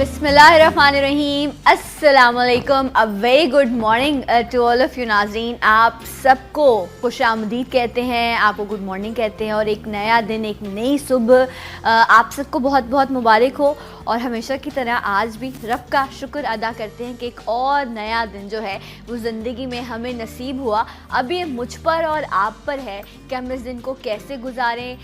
बिस्मिल्लाहिर्रहमानिर्रहीम, अस्सलाम वालेकुम, a very good morning to all of you नाज़रीन। आप सबको खुशामदीद कहते हैं, आपको गुड मॉर्निंग कहते हैं और एक नया दिन, एक नई सुबह आप सबको बहुत बहुत मुबारक हो। और हमेशा की तरह आज भी रब का शुक्र अदा करते हैं कि एक और नया दिन जो है वो ज़िंदगी में हमें नसीब हुआ। अब ये मुझ पर और आप पर है कि हम इस दिन को कैसे गुजारें,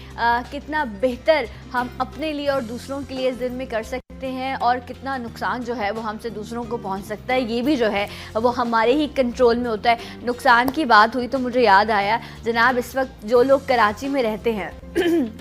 कितना बेहतर हम अपने लिए और दूसरों के लिए इस दिन में कर सकते हैं और कितना नुकसान जो है वो हमसे दूसरों को पहुंच सकता है, ये भी जो है वो हमारे ही कंट्रोल में होता है। नुकसान की बात हुई तो मुझे याद आया जनाब, इस वक्त जो लोग कराची में रहते हैं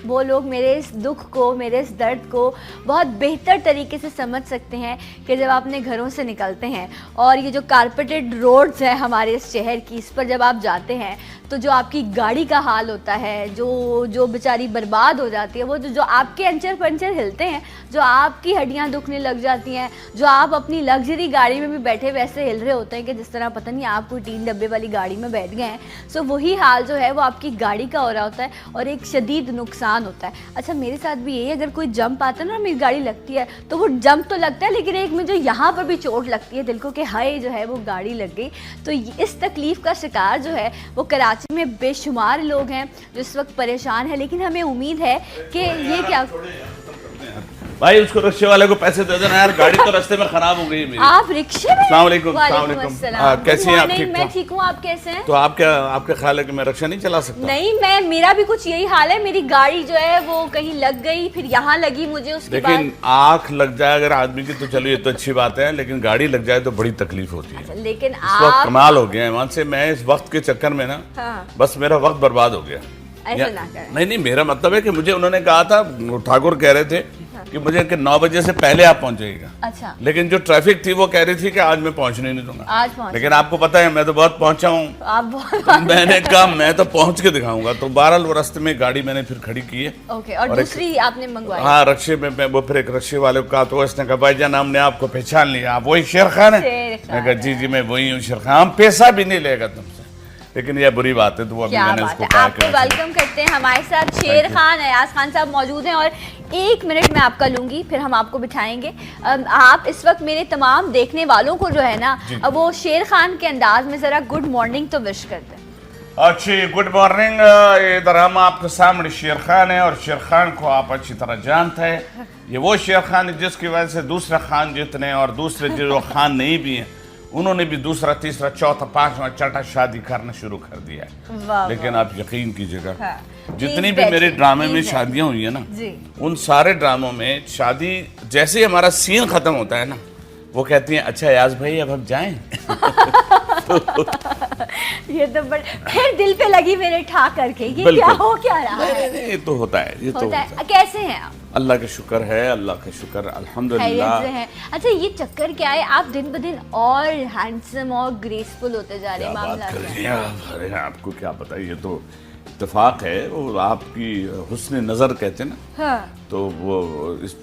वो लोग मेरे इस दुख को, मेरे इस दर्द को बहुत बेहतर तरीके से समझ सकते हैं कि जब आप अपने घरों से निकलते हैं और ये जो कारपेटेड रोड्स हैं हमारे इस शहर की, इस पर जब आप जाते हैं तो जो आपकी गाड़ी का हाल होता है, जो बेचारी बर्बाद हो जाती है, वो जो आपके अंचर पंचर हिलते हैं, जो आपकी हड्डियां दुखने लग जाती हैं, जो आप अपनी लग्जरी गाड़ी में भी बैठे वैसे हिल रहे होते हैं कि जिस तरह पता नहीं आप कोई 3 डब्बे वाली गाड़ी में बैठ गए हैं। सो वही हाल जो है वो आपकी गाड़ी का हो रहा होता है और एक शदीद नुकसान होता है। अच्छा, मेरे साथ भी यही, अगर कोई जंप आता है ना, मेरी गाड़ी लगती है तो वो जंप तो लगता है लेकिन एक मुझे यहाँ पर भी चोट लगती है दिल को कि हाय जो है वो गाड़ी लग गई। तो इस तकलीफ़ का शिकार जो है वो कराची में बेशुमार लोग हैं जो इस वक्त परेशान है, लेकिन हमें उम्मीद है कि ये क्या भाई उसको रिक्शे वाले को पैसे दे देना यार, गाड़ी तो रास्ते में खराब हो गई मेरी। आप रिक्शे में? अस्सलाम वालेकुम। कैसी हैं आप? ठीक? मैं ठीक हूँ, आप कैसे हैं? तो आपके ख्याल है कि मैं रिक्शा नहीं चला सकता? नहीं, मेरा भी कुछ यही हाल है। मेरी गाड़ी जो है वो कहीं लग गई, फिर यहाँ लगी मुझे, उसके लेकिन आँख लग जाए अगर आदमी की तो चलो ये तो अच्छी बात है, लेकिन गाड़ी लग जाए तो बड़ी तकलीफ होती है। अच्छा, लेकिन आप कमाल हो गया है वहां से, मैं इस वक्त के चक्कर में ना बस मेरा वक्त बर्बाद हो गया। ऐसा ना करें। नहीं, मेरा मतलब है कि मुझे उन्होंने कहा था, ठाकुर कह रहे थे कि मुझे कि 9 बजे से पहले आप पहुंचेगा। अच्छा। लेकिन जो ट्रैफिक थी वो कह रही थी कि आज मैं पहुंचने नहीं दूंगा। आज पहुंच, लेकिन आपको पता है मैं तो बहुत पहुंचा हूँ। मैंने कहा मैं तो पहुंच के दिखाऊंगा। तो 12 रास्ते में गाड़ी मैंने फिर खड़ी की है। ओके, और दूसरी आपने मंगवाई? हाँ, रिक्शे में मैं वो फिर एक रिक्शे वाले को कहा तो उसने कहा भाईजान हमने आपको पहचान लिया, आप वही शेर खान है? मैं कहा जी मैं वही हूँ शेर खान, हम पैसा भी नहीं लेगा तुमसे। लेकिन यह बुरी बात है तो अभी मैंने उसको कहा। आपको वेलकम करते हैं हमारे साथ शेर खान, अयाज खान साहब मौजूद हैं और 1 मिनट में आपका लूंगी, फिर हम आपको बिठाएंगे। आप इस वक्त मेरे तमाम देखने वालों को जो है ना वो शेर खान के अंदाज में जरा गुड मॉर्निंग तो विश करते हैं। अच्छी गुड मॉर्निंग। इधर हम आपके सामने शेर खान है और शेर खान को आप अच्छी तरह जानते हैं। ये वो शेर खान है जिसकी वजह से दूसरे खान जितने और दूसरे जो खान नहीं भी हैं उन्होंने भी दूसरा, तीसरा, चौथा, 5वां, छठा शादी करना शुरू कर दिया है। लेकिन आप यकीन कीजिएगा, जितनी भी मेरे ड्रामे में शादियां हुई है ना, उन सारे ड्रामों में शादी जैसे ही हमारा सीन खत्म होता है ना, वो कहती हैं अच्छा याज भाई अब हम जाएं। ये तो फिर दिल पे लगी मेरे ठा करके, ये क्या हो क्या रहा है? ये तो होता है, ये तो होता है। कैसे हैं आप? अल्लाह का शुक्र है, अल्लाह का शुक्र, अल्हम्दुलिल्लाह। अच्छा, ये चक्कर क्या है, आप दिन ब दिन और हैंडसम और ग्रेसफुल होते जा रहे हैं, मामला क्या है? अरे आपको क्या पता, ये तो इत्तेफाक है, वो आपकी हुस्न नज़र कहते हैं ना। हाँ। तो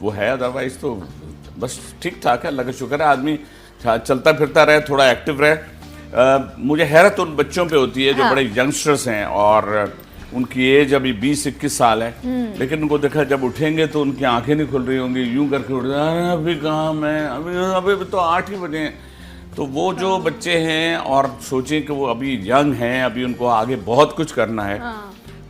वो है, अदरवाइज तो बस ठीक ठाक है, अल्लाह का शुक्र है। आदमी चलता फिरता रहे, थोड़ा एक्टिव रहे। मुझे हैरत उन बच्चों पे होती है जो बड़े यंगस्टर्स हैं और उनकी एज अभी 20-21 साल है, लेकिन उनको देखा जब उठेंगे तो उनकी आंखें नहीं खुल रही होंगी, यूं करके उठ रहे, अभी कहाँ मैं, अभी तो 8 ही बजे। तो वो जो बच्चे हैं और सोचें कि वो अभी यंग हैं, अभी उनको आगे बहुत कुछ करना है,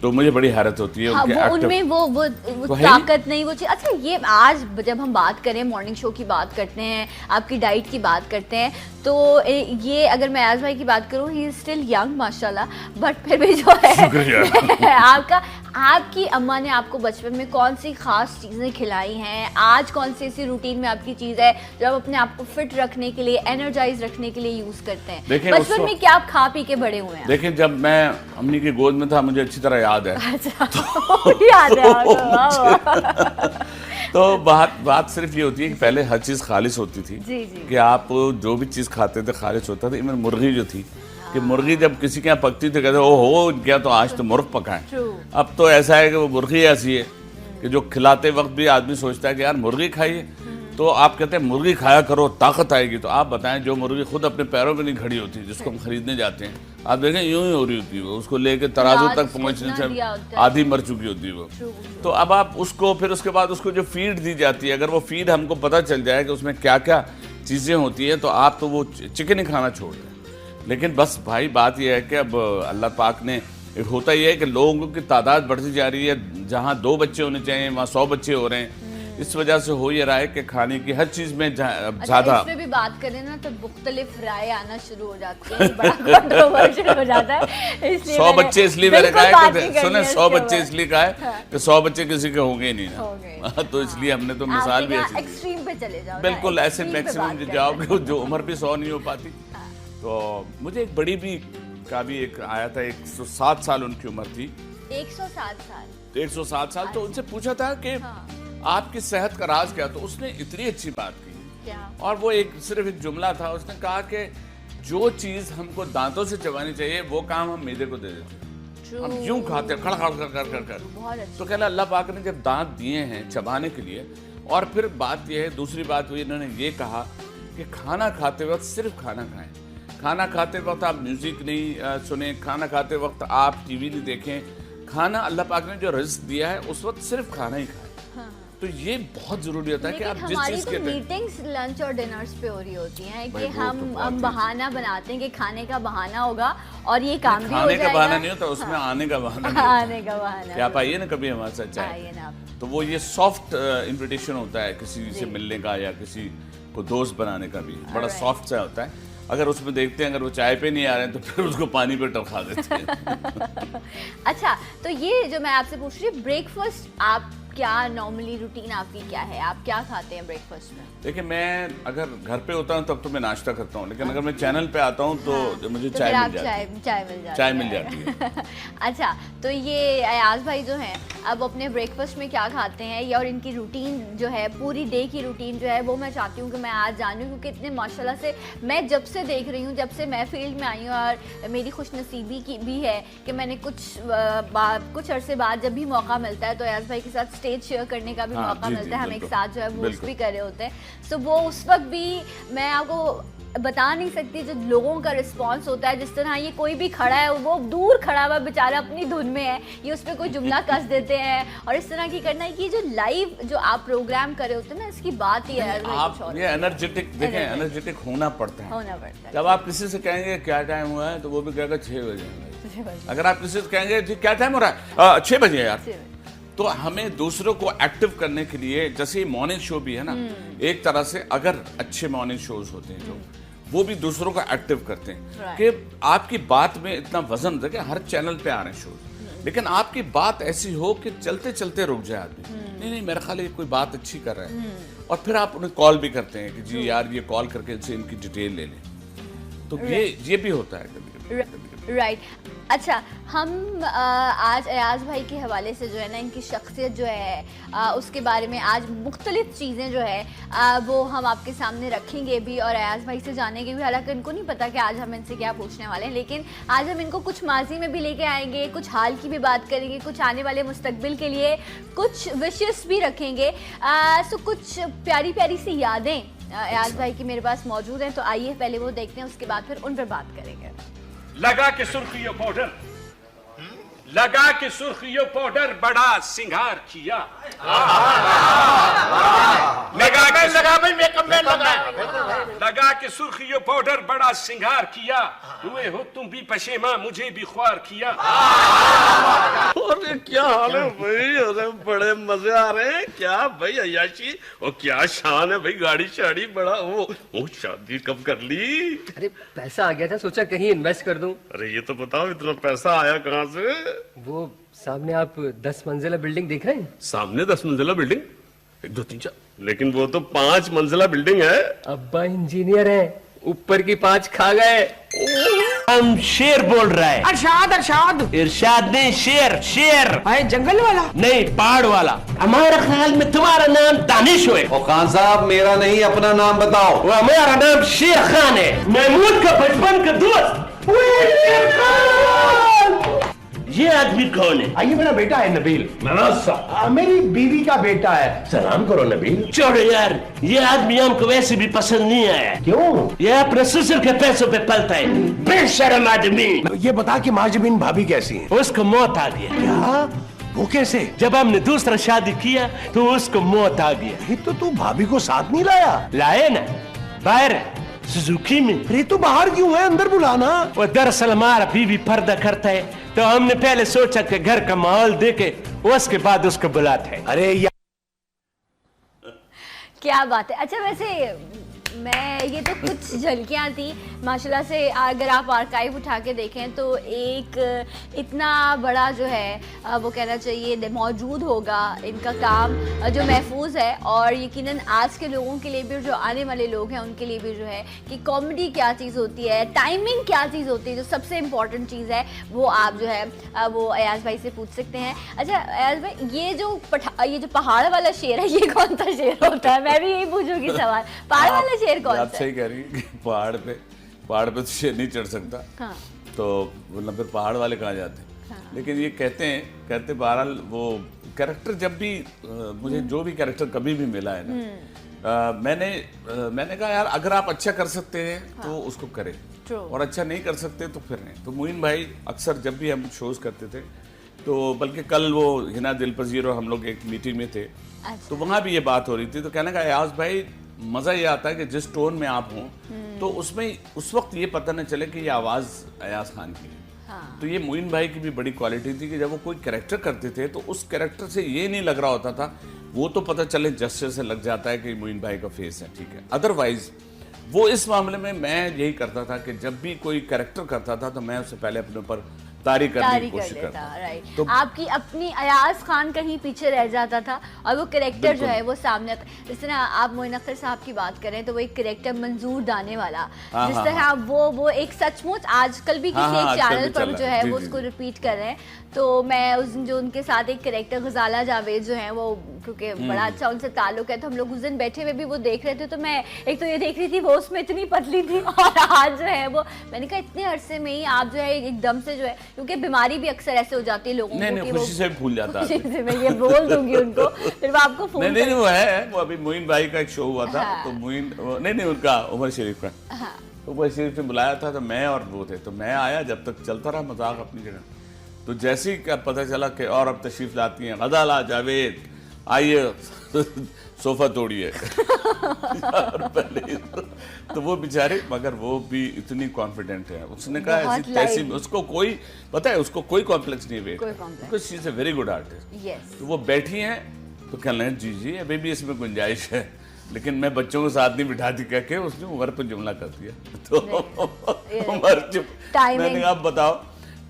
तो मुझे बड़ी हैरत होती है। उनमें वो ताकत नहीं, वो चीज़। अच्छा, ये आज जब हम बात करें, मॉर्निंग शो की बात करते हैं, आपकी डाइट की बात करते हैं, तो ये अगर मैं अयाज भाई की बात करूँ, ही इज स्टिल यंग माशाल्लाह, बट फिर भी जो है आपकी अम्मा ने आपको बचपन में कौन सी खास चीज़ें खिलाई हैं? आज कौन सी ऐसी रूटीन में आपकी चीज़ है जो आप अपने आप को फिट रखने के लिए, एनर्जाइज रखने के लिए यूज़ करते हैं? बचपन में क्या आप खा पी के बड़े हुए हैं? देखिए, जब मैं अम्मी की गोद में था मुझे अच्छी तरह याद है। अच्छा, याद है। तो बात सिर्फ ये होती है कि पहले हर चीज़ खालिश होती थी। जी। कि आप जो भी चीज़ खाते थे खालिश होता था। इवन मुर्गी जो थी, कि मुर्गी जब किसी के यहाँ पकती थी कहते ओहो क्या तो आज तो मुर्ग पका है। अब तो ऐसा है कि वो मुर्गी ऐसी है कि जो खिलाते वक्त भी आदमी सोचता है कि यार मुर्गी खाइए। तो आप कहते हैं मुर्गी खाया करो ताकत आएगी, तो आप बताएं जो मुर्गी खुद अपने पैरों पे नहीं खड़ी होती, जिसको हम खरीदने जाते हैं, आप देखें यूं ही हो रही होती है वो, उसको लेके तराजू तक पहुंचने से आधी मर चुकी होती है वो। तो अब आप उसको फिर उसके बाद उसको जो फीड दी जाती है, अगर वो फीड हमको पता चल जाए कि उसमें क्या क्या चीज़ें होती हैं, तो आप तो वो चिकन ही खाना छोड़ दें। लेकिन बस भाई बात यह है कि अब अल्लाह पाक ने, एक होता यह है कि लोगों की तादाद बढ़ती जा रही है, जहाँ 2 बच्चे होने चाहिए वहाँ 100 बच्चे हो रहे हैं। इस वजह से हो ये रहा है कि खाने की हर चीज में ज्यादा। इसमें भी बात करें ना तो मुख्तलिफ राय आना शुरू हो जाती है, बड़ा कंट्रोवर्शियल हो जाता है। इसलिए 100 बच्चे इसलिए मैंने कहा है कि सुने 100 बच्चे इसलिए कहा है कि 100 बच्चे किसी के होंगे ही नहीं ना, तो इसलिए हमने तो मिसाल भी ऐसी एक्सट्रीम पे चले जाओ, बिल्कुल ऐसे मैक्सिमम जाओगे जो उम्र भी 100 नहीं हो पाती। तो मुझे एक बड़ी भी का भी एक आया था, 107 साल उनकी उम्र थी। 107 साल। तो उनसे पूछा था कि आपकी सेहत का राज क्या, तो उसने इतनी अच्छी बात की क्या? और वो सिर्फ एक जुमला था, उसने कहा कि जो चीज हमको दांतों से चबानी चाहिए वो काम हम मैदे को दे देते हैं, हम यूं खाते हैं खड़ कर। तो कहला अल्लाह पाक ने जब दांत दिए हैं चबाने के लिए, और फिर बात यह है, दूसरी बात हुई, इन्होंने ये कहा कि खाना खाते वक्त सिर्फ खाना खाएं, खाना खाते वक्त आप म्यूजिक नहीं सुने, खाना खाते वक्त आप टीवी नहीं देखें, खाना अल्लाह पाक ने जो रिज़्क दिया है उस वक्त सिर्फ खाना ही खाएं। तो ये बहुत जरूरी होता है कि आप जिस चीज के मीटिंग्स लंच और डिनर्स पे हो रही होती हैं कि हम बहाना बनाते हैं कि खाने का बहाना होगा और ये काम भी हो जाएगा। खाने का बहाना नहीं होता, उसमें आने का बहाना नहीं होता। आने का बहाना आप आइए ना कभी हमारे साथ चाय, तो वो ये सॉफ्ट इन्विटेशन होता है किसी से मिलने का या किसी को दोस्त बनाने का भी, बड़ा सॉफ्ट सा होता है। अगर उसमें देखते हैं अगर वो चाय पे नहीं आ रहे हैं तो फिर उसको पानी पे टपका देते हैं। अच्छा, तो ये जो मैं आपसे पूछ रही हूँ, ब्रेकफास्ट आप क्या नॉर्मली रूटीन आपकी क्या है, आप क्या खाते हैं ब्रेकफास्ट में? देखिए मैं अगर घर पे होता हूँ तब तो मैं नाश्ता करता हूँ, लेकिन अगर मैं चैनल पे आता हूँ तो मुझे चाय मिल जाती है। अच्छा, तो ये अयाज भाई जो हैं अब अपने ब्रेकफास्ट में क्या खाते हैं या और इनकी रूटीन जो है, पूरी डे की रूटीन जो है वो मैं चाहती हूँ कि मैं आज जानूँ, क्योंकि इतने माशाल्लाह से मैं जब से देख रही हूँ, जब से मैं फील्ड में आई हूँ, और मेरी खुशनसीबी की भी है कि मैंने कुछ अरसे बाद जब भी मौका मिलता है तो अयाज भाई के साथ स्टेज शेयर करने का भी मौका मिलता है, हम एक साथ जो है वोट्स भी कर रहे होते हैं। तो वो उस वक्त भी मैं आपको बता नहीं सकती जो लोगों का रिस्पांस होता है, जिस तरह ये कोई भी खड़ा है, वो दूर खड़ा हुआ बेचारा अपनी धुन में है, ये उस पर कोई जुमला कस देते हैं और इस तरह की करना है। ये जो लाइव जो आप प्रोग्राम कर रहे होते हैं ना, इसकी बात ही है। आप ये एनर्जेटिक देखें, एनर्जेटिक होना पड़ता है। जब आप किसी से कहेंगे क्या टाइम हुआ है तो वो भी कहेगा 6 बजे। अगर आप किसी से कहेंगे क्या टाइम हो रहा है 6 बजे यार, तो हमें दूसरों को एक्टिव करने के लिए, जैसे मॉर्निंग शो भी है ना, एक तरह से अगर अच्छे मॉर्निंग शोज होते हैं जो वो भी दूसरों को एक्टिव करते हैं कि आपकी बात में इतना वजन देखिए, हर चैनल पे आ रहे हैं शोज, लेकिन आपकी बात ऐसी हो कि चलते चलते रुक जाए आदमी, नहीं मेरा ख्याल है कोई बात अच्छी कर रहा है, और फिर आप उन्हें कॉल भी करते हैं कि जी यार ये कॉल करके इनसे इनकी डिटेल ले लें, तो ये भी होता है कभी। राइट। अच्छा, हम आज अयाज भाई के हवाले से जो है ना, इनकी शख्सियत जो है उसके बारे में आज मुख्तलिफ चीज़ें जो है वो हम आपके सामने रखेंगे भी और अयाज भाई से जानेंगे भी। हालांकि इनको नहीं पता कि आज हम इनसे क्या पूछने वाले हैं, लेकिन आज हम इनको कुछ माजी में भी लेके आएंगे, कुछ हाल की भी बात करेंगे, कुछ आने वाले मुस्तकबिल के लिए कुछ विशेस भी रखेंगे। सो कुछ प्यारी प्यारी सी यादें अयाज भाई की मेरे पास मौजूद हैं, तो आइए पहले वो देखते हैं, उसके बाद फिर उन पर बात करेंगे। लगा के सुर्खियों पाउडर, लगा के सुर्खियों पाउडर बड़ा सिंगार किया, लगा के सुर्खियों पाउडर बड़ा सिंगार किया, हुए हो तुम भी पशेमा मुझे भी ख्वार किया। अरे क्या हाल है भाई, अरे बड़े मजे आ रहे हैं क्या भाई, अय्याशी और क्या शान है भाई, गाड़ी शाड़ी बड़ा वो शादी कब कर ली? अरे पैसा आ गया था, सोचा कहीं इन्वेस्ट कर दूं। अरे ये तो बताओ इतना पैसा आया कहाँ से? वो सामने आप 10 मंजिला बिल्डिंग देख रहे हैं? सामने 10 मंजिला बिल्डिंग? 1 2 3 4, लेकिन वो तो 5 मंजिला बिल्डिंग है। अब्बा इंजीनियर है, ऊपर की 5 खा गए। हम शेर बोल रहा है। अरशाद अरशाद इरशाद नहीं, शेर शेर। भाई जंगल वाला नहीं, पहाड़ वाला। हमारा ख्याल में तुम्हारा नाम दानिश है। ओ खान साहब मेरा नहीं, अपना नाम बताओ। वो हमारा नाम शेर खान है, महमूद का बचपन का दोस्त। ये आदमी कौन है? ये मेरा बेटा है नबील। मनासा मेरी बीवी का बेटा है। सलाम करो नबील। छोड़ो यार, ये आदमी हमको वैसे भी पसंद नहीं आया। क्यों? ये अपने ससुर के पैसों पे पलता है, बेशर्म आदमी। ये बता कि माजबीन भाभी कैसी है? उसको मौत आ गया। क्या? वो कैसे? जब हमने दूसरा शादी किया तो उसको मौत आ गया। ये तो तू भाभी को साथ नहीं लाया? लाए ना, बाहर सुजुकी में। अरे तू बाहर क्यों है? अंदर बुलाना। वो दरअसल हमारा बीवी पर्दा करता है, तो हमने पहले सोचा कि घर का माहौल देके उसके बाद उसको बुलाते हैं। अरे क्या बात है। अच्छा वैसे मैं ये तो कुछ झलकियाँ थी माशाल्लाह से। अगर आप आर्काइव उठा के देखें तो एक इतना बड़ा जो है वो कहना चाहिए मौजूद होगा इनका काम जो महफूज है, और यकीनन आज के लोगों के लिए भी, जो आने वाले लोग हैं उनके लिए भी जो है कि कॉमेडी क्या चीज़ होती है, टाइमिंग क्या चीज़ होती है, जो सबसे इम्पॉर्टेंट चीज़ है वो आप जो है वो अयाज भाई से पूछ सकते हैं। अच्छा अयाज भाई, ये जो पहाड़ वाला शेर है ये कौन सा शेर होता है? मैं भी यही पूछूंगी सवाल, पहाड़ वाला शेर कौन सा? आप सही कह रही है कि पहाड़ पे तो शेर नहीं चढ़ सकता। हाँ। तो मतलब फिर पहाड़ वाले कहाँ जाते हैं? हाँ। लेकिन ये कहते बहरहाल वो कैरेक्टर जब भी मुझे जो भी कैरेक्टर कभी भी मिला है ना, मैंने कहा यार अगर आप अच्छा कर सकते हैं तो उसको करें, और अच्छा नहीं कर सकते तो फिर नहीं। तो मोइन भाई अक्सर जब भी हम शोज करते थे, तो बल्कि कल वो हिना दिलपजीर और हम लोग एक मीटिंग में थे, तो वहाँ भी ये बात हो रही थी। तो कहने का अयाज भाई मजा ये आता है कि जिस टोन में आप हों तो उसमें उस वक्त ये पता न चले कि ये आवाज अयाज खान की है। हाँ। तो ये मोइन भाई की भी बड़ी क्वालिटी थी कि जब वो कोई कैरेक्टर करते थे तो उस कैरेक्टर से ये नहीं लग रहा होता था, वो तो पता चले जेस्चर से लग जाता है कि मोइन भाई का फेस है, ठीक है। अदरवाइज वो इस मामले में मैं यही करता था कि जब भी कोई कैरेक्टर करता था तो मैं उससे पहले अपने ऊपर तारीफ करने की कोशिश करता। राइट। तो आपकी अपनी अयाज खान कहीं पीछे रह जाता था और वो कैरेक्टर जो है वो सामने आता। जिस तरह आप मोइन अख्तर साहब की बात करें तो वो एक कैरेक्टर मंजूर दाने वाला, जिस तरह वो एक सचमुच आजकल भी किसी एक चैनल पर जो है वो उसको रिपीट कर रहे हैं। तो मैं उस दिन जो उनके साथ एक कैरेक्टर गजाला जावेद जो है वो, क्योंकि बड़ा अच्छा उनसे ताल्लुक है, तो हम लोग उस दिन बैठे हुए भी वो देख रहे थे। तो मैं एक तो ये देख रही थी वो उसमें इतनी पतली थी, और आज जो है वो, मैंने कहा इतने अरसे में ही आप जो है एकदम से जो है, क्योंकि बीमारी भी अक्सर ऐसे हो जाती है लोगों को कि खुशी से भूल जाता है। खुशी से मैं ये बोल दूंगी उनको, फिर वो आपको फोन नहीं वो है, वो अभी मोइन भाई का एक शो हुआ था। तो मोइन नहीं उनका उमर शरीफ का, उमर शरीफ ने बुलाया था, तो मैं और वो थे। तो मैं आया, जब तक चलता रहा मजाक अपनी जगह, तो जैसे ही क्या पता चला कि और अब तशरीफ लाती हैं गजाला जावेद, आइए सोफा तोड़िए। पहले तो वो बेचारे, मगर वो भी इतनी कॉन्फिडेंट है, उसने कहा ऐसी तैसी, उसको कोई पता है, उसको कोई कॉम्प्लेक्स नहीं है, because she is a very good artist. तो वो बैठी हैं तो कह रहे हैं जी अभी भी इसमें गुंजाइश है, लेकिन मैं बच्चों को साथ नहीं बिठाती कह के उसने उमर पर जुमला कर दिया। तो उमर चुप, मैंने कहा आप बताओ।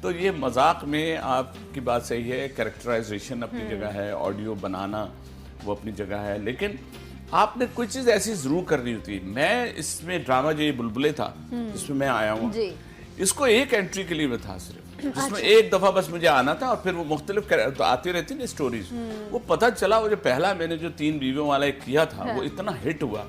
तो ये मजाक में आपकी बात सही है, कैरेक्टराइजेशन अपनी जगह है, ऑडियो बनाना वो अपनी जगह है, लेकिन आपने कोई चीज ऐसी जरूर करनी होती है। मैं इसमें ड्रामा जो ये बुलबुले था जिसमें मैं आया हूँ, इसको एक एंट्री के लिए मैं था सिर्फ, जिसमें एक दफा बस मुझे आना था, और फिर वो मुख्तलिफ तो आती रहती ना स्टोरीज। वो पता चला वो जो पहला मैंने जो 3 बीवियों वाला एक किया था वो इतना हिट हुआ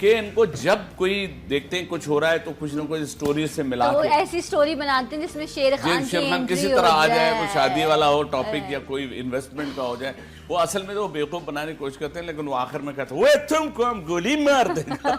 कि इनको जब कोई देखते हैं कुछ हो रहा है तो कुछ ना कुछ स्टोरी से मिला तो ऐसी स्टोरी बनाते हैं जिसमें शेर खान किसी तरह आ जाए, वो शादी वाला हो टॉपिक या कोई इन्वेस्टमेंट का हो जाए। वो असल में तो वो बेवकूफ बनाने की कोशिश करते हैं, लेकिन वो आखिर में कहते वो तुमको हम गोली मार देगा।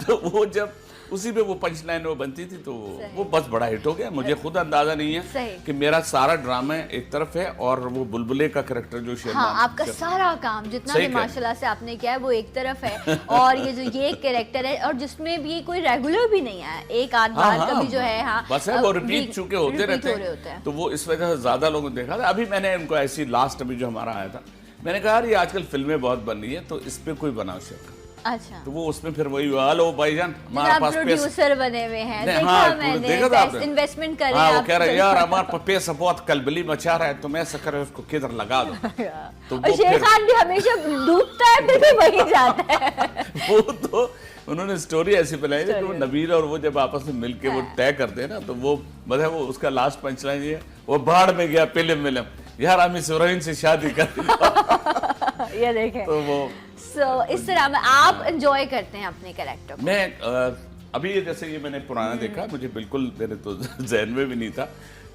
तो वो जब उसी पे वो पंच लाइन वो बनती थी तो वो बस बड़ा हिट हो गया। मुझे खुद अंदाजा नहीं है कि मेरा सारा ड्रामा एक तरफ है और वो बुलबुले का कैरेक्टर जो शेर, हाँ, आपका सारा काम जितना भी माशाल्लाह से आपने किया है वो एक तरफ है, और ये जो ये कैरेक्टर है और जिसमें भी कोई रेगुलर भी नहीं है, एक आध बार कभी जो है हाँ बस है वो रिपीट चुके होते रहते हैं, तो वो इस वजह से ज्यादा लोगों ने देखा था। अभी मैंने इनको ऐसी लास्ट अभी जो हमारा आया था, मैंने कहा ये आजकल फिल्में बहुत बन रही है तो इस पे कोई बनाओ शेर। अच्छा। तो वो उसमें फिर वही हेलो भाईजान हमारे पास प्रोड्यूसर बने हुए हैं, देखा मैंने इन्वेस्टमेंट कर रहे हैं। वो कह रहे यार हमारे पास पैसा बहुत कलबली मचा रहा है, तो मैं ऐसा कर उसको किधर लगा दो। तो वो शेर खान भी हमेशा डूबता है फिर भी वही जाता है। वो तो उन्होंने स्टोरी ऐसी बनाई है कि वो नबील और वो जब आपस में मिलके वो तय करते हैं ना, तो वो मतलब वो उसका लास्ट पंचलाइन ये, वो बाढ़ में गया फिल्म मिलम यार हम इस हीरोइन से शादी कर। ये देखें तो वो इस तरह में आप एंजॉय करते हैं अपने कैरेक्टर को। मैं अभी ये जैसे ये मैंने पुराना देखा, मुझे बिल्कुल मेरे तो जहन में भी नहीं था,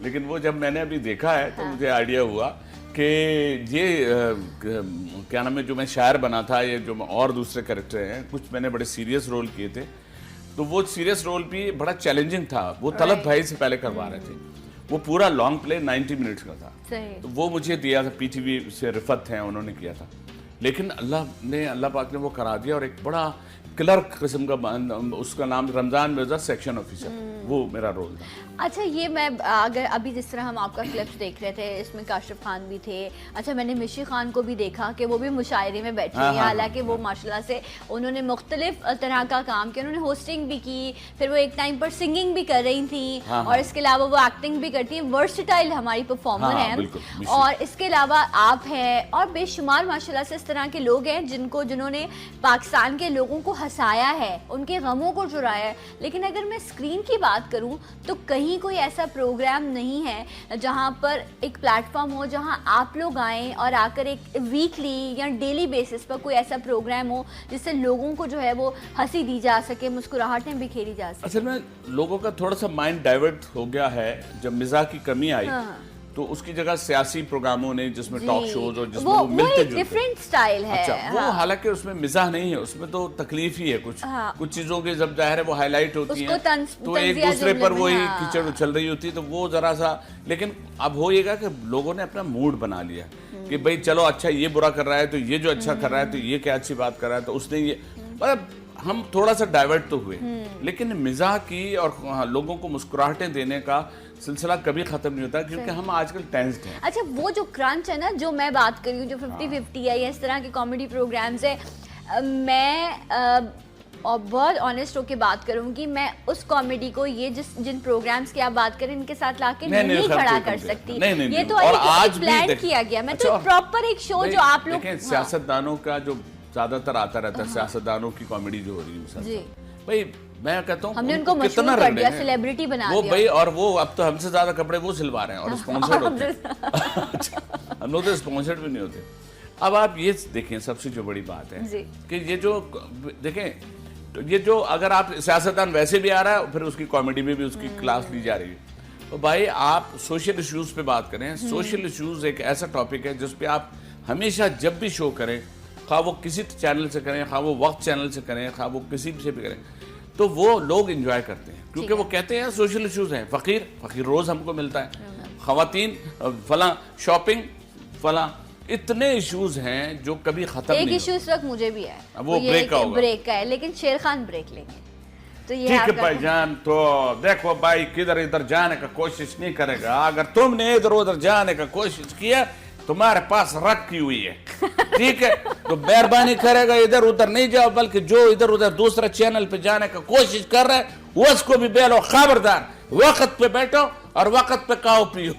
लेकिन वो जब मैंने अभी देखा है तो मुझे आइडिया हुआ कि ये क्या नाम है, जो मैं शायर बना था, ये जो और दूसरे कैरेक्टर हैं, कुछ मैंने बड़े सीरियस रोल किए थे, तो वो सीरियस रोल भी बड़ा चैलेंजिंग था। वो तलब भाई से पहले करवा रहे थे, वो पूरा लॉन्ग प्ले 90 मिनट्स का था, तो वो मुझे दिया था, पीटीवी से रिफत हैं उन्होंने किया था, लेकिन अल्लाह पाक ने वो करा दिया और एक बड़ा क्लर्क किस्म का, उसका नाम रमजान मिर्जा सेक्शन ऑफिसर, वो मेरा रोल था। अच्छा, ये मैं अगर अभी जिस तरह हम आपका क्लिप्स देख रहे थे, इसमें काशिफ खान भी थे। अच्छा, मैंने मिशी खान को भी देखा कि वो भी मुशायरे में बैठी हुई है, हालांकि वो माशाल्लाह से उन्होंने मुख्तलिफ तरह का काम किया, उन्होंने होस्टिंग भी की, फिर वो एक टाइम पर सिंगिंग भी कर रही थी, और इसके अलावा वो एक्टिंग भी करती है, वर्सटाइल हमारी परफॉर्मर हैं। और इसके अलावा आप हैं और बेशुमार माशाल्लाह से इस तरह के लोग हैं जिन्होंने पाकिस्तान के लोगों को हंसाया है, उनके गमों को चुराया है। लेकिन अगर मैं स्क्रीन की बात करूं तो कहीं कोई ऐसा प्रोग्राम नहीं है जहां पर एक प्लेटफॉर्म हो जहां आप लोग आएं और आकर एक वीकली या डेली बेसिस पर कोई ऐसा प्रोग्राम हो जिससे लोगों को जो है वो हंसी दी जा सके, मुस्कुराहटें बिखेरी जा सके। असल में लोगों का थोड़ा सा माइंड डाइवर्ट हो गया है जब मिजाह की कमी आई, तो उसकी जगह सियासी प्रोग्रामों ने, जिसमें टॉक शोज और जिसमें वो मिलते जुलते, डिफरेंट स्टाइल है। अच्छा, वो हालांकि उसमें मिजाह नहीं है, उसमें तो तकलीफ ही है कुछ चीजों की, जब जाहिर है वो हाईलाइट होती हैं, तो एक दूसरे पर वही कीचड़ उछल रही होती है, तो वो जरा सा। लेकिन अब होएगा कि लोगों ने अपना मूड बना लिया कि भाई चलो, अच्छा ये बुरा कर रहा है तो ये जो अच्छा कर रहा है तो ये क्या अच्छी बात कर रहा है, तो उसने ये, मतलब हम थोड़ा सा डाइवर्ट तो हुए, लेकिन मिजाह की और लोगों को मुस्कुराहटें देने का सिलसिला कभी खत्म नहीं होता, क्योंकि हम आजकल टेंस्ड हैं। अच्छा, वो जो क्रंच है ना, जो मैं बात कर रही हूँ, जो 50-50 है या इस तरह के कॉमेडी प्रोग्राम्स है, मैं और बहुत ऑनेस्ट होके बात करूंगी, मैं उस कॉमेडी को ये जिन प्रोग्राम्स की आप बात करें इनके साथ लाके नहीं खड़ा कर सकती। ये तो आज प्लान किया गया, मैं तो प्रॉपर एक शो जो आप लोग, सियासतदानों का जो ज्यादातर आता रहता है, सियासतदानों की कॉमेडी जो हो रही है भाई, मैं कहता हूँ हमने उनको मशहूर कर दिया, सेलिब्रिटी बना दिया वो भाई, और वो अब तो हमसे ज्यादा कपड़े वो सिलवा रहे हैं और स्पॉन्सर्ड होते हैं। हम लोग तो स्पॉन्सर्ड भी नहीं होते। अब आप ये देखें, सबसे जो बड़ी बात है कि ये जो देखें, तो ये जो अगर आप सियासतदान वैसे भी आ रहा है, फिर उसकी कॉमेडी में भी उसकी क्लास ली जा रही है, तो भाई आप सोशल इश्यूज पे बात करें। सोशल इश्यूज एक ऐसा टॉपिक है जिस पे आप हमेशा जब भी शो करें, खा वो किसी चैनल से करें, खा वो वक्त चैनल से करें, खा वो किसी से भी करें, तो वो लोग एंजॉय करते हैं, क्योंकि वो कहते हैं सोशल इश्यूज हैं। फकीर रोज हमको मिलता है, खवातीन फला, शॉपिंग फला, इतने इश्यूज हैं जो कभी खत्म नहीं। एक इशू इस वक्त मुझे भी है, वो ब्रेक का है, लेकिन शेर खान ब्रेक लेंगे तो ये ठीक है भाईजान। तो देखो भाई, किधर इधर जाने का कोशिश नहीं करेगा, अगर तुमने इधर उधर जाने का कोशिश किया तुम्हारे पास रखी हुई है, ठीक है, तो मेहरबानी करेगा इधर उधर नहीं जाओ, बल्कि जो इधर उधर दूसरा चैनल पे जाने का कोशिश कर रहा है वो उसको भी बेलो, खबरदार, वक्त पे बैठो और वक्त पे खाओ पियो।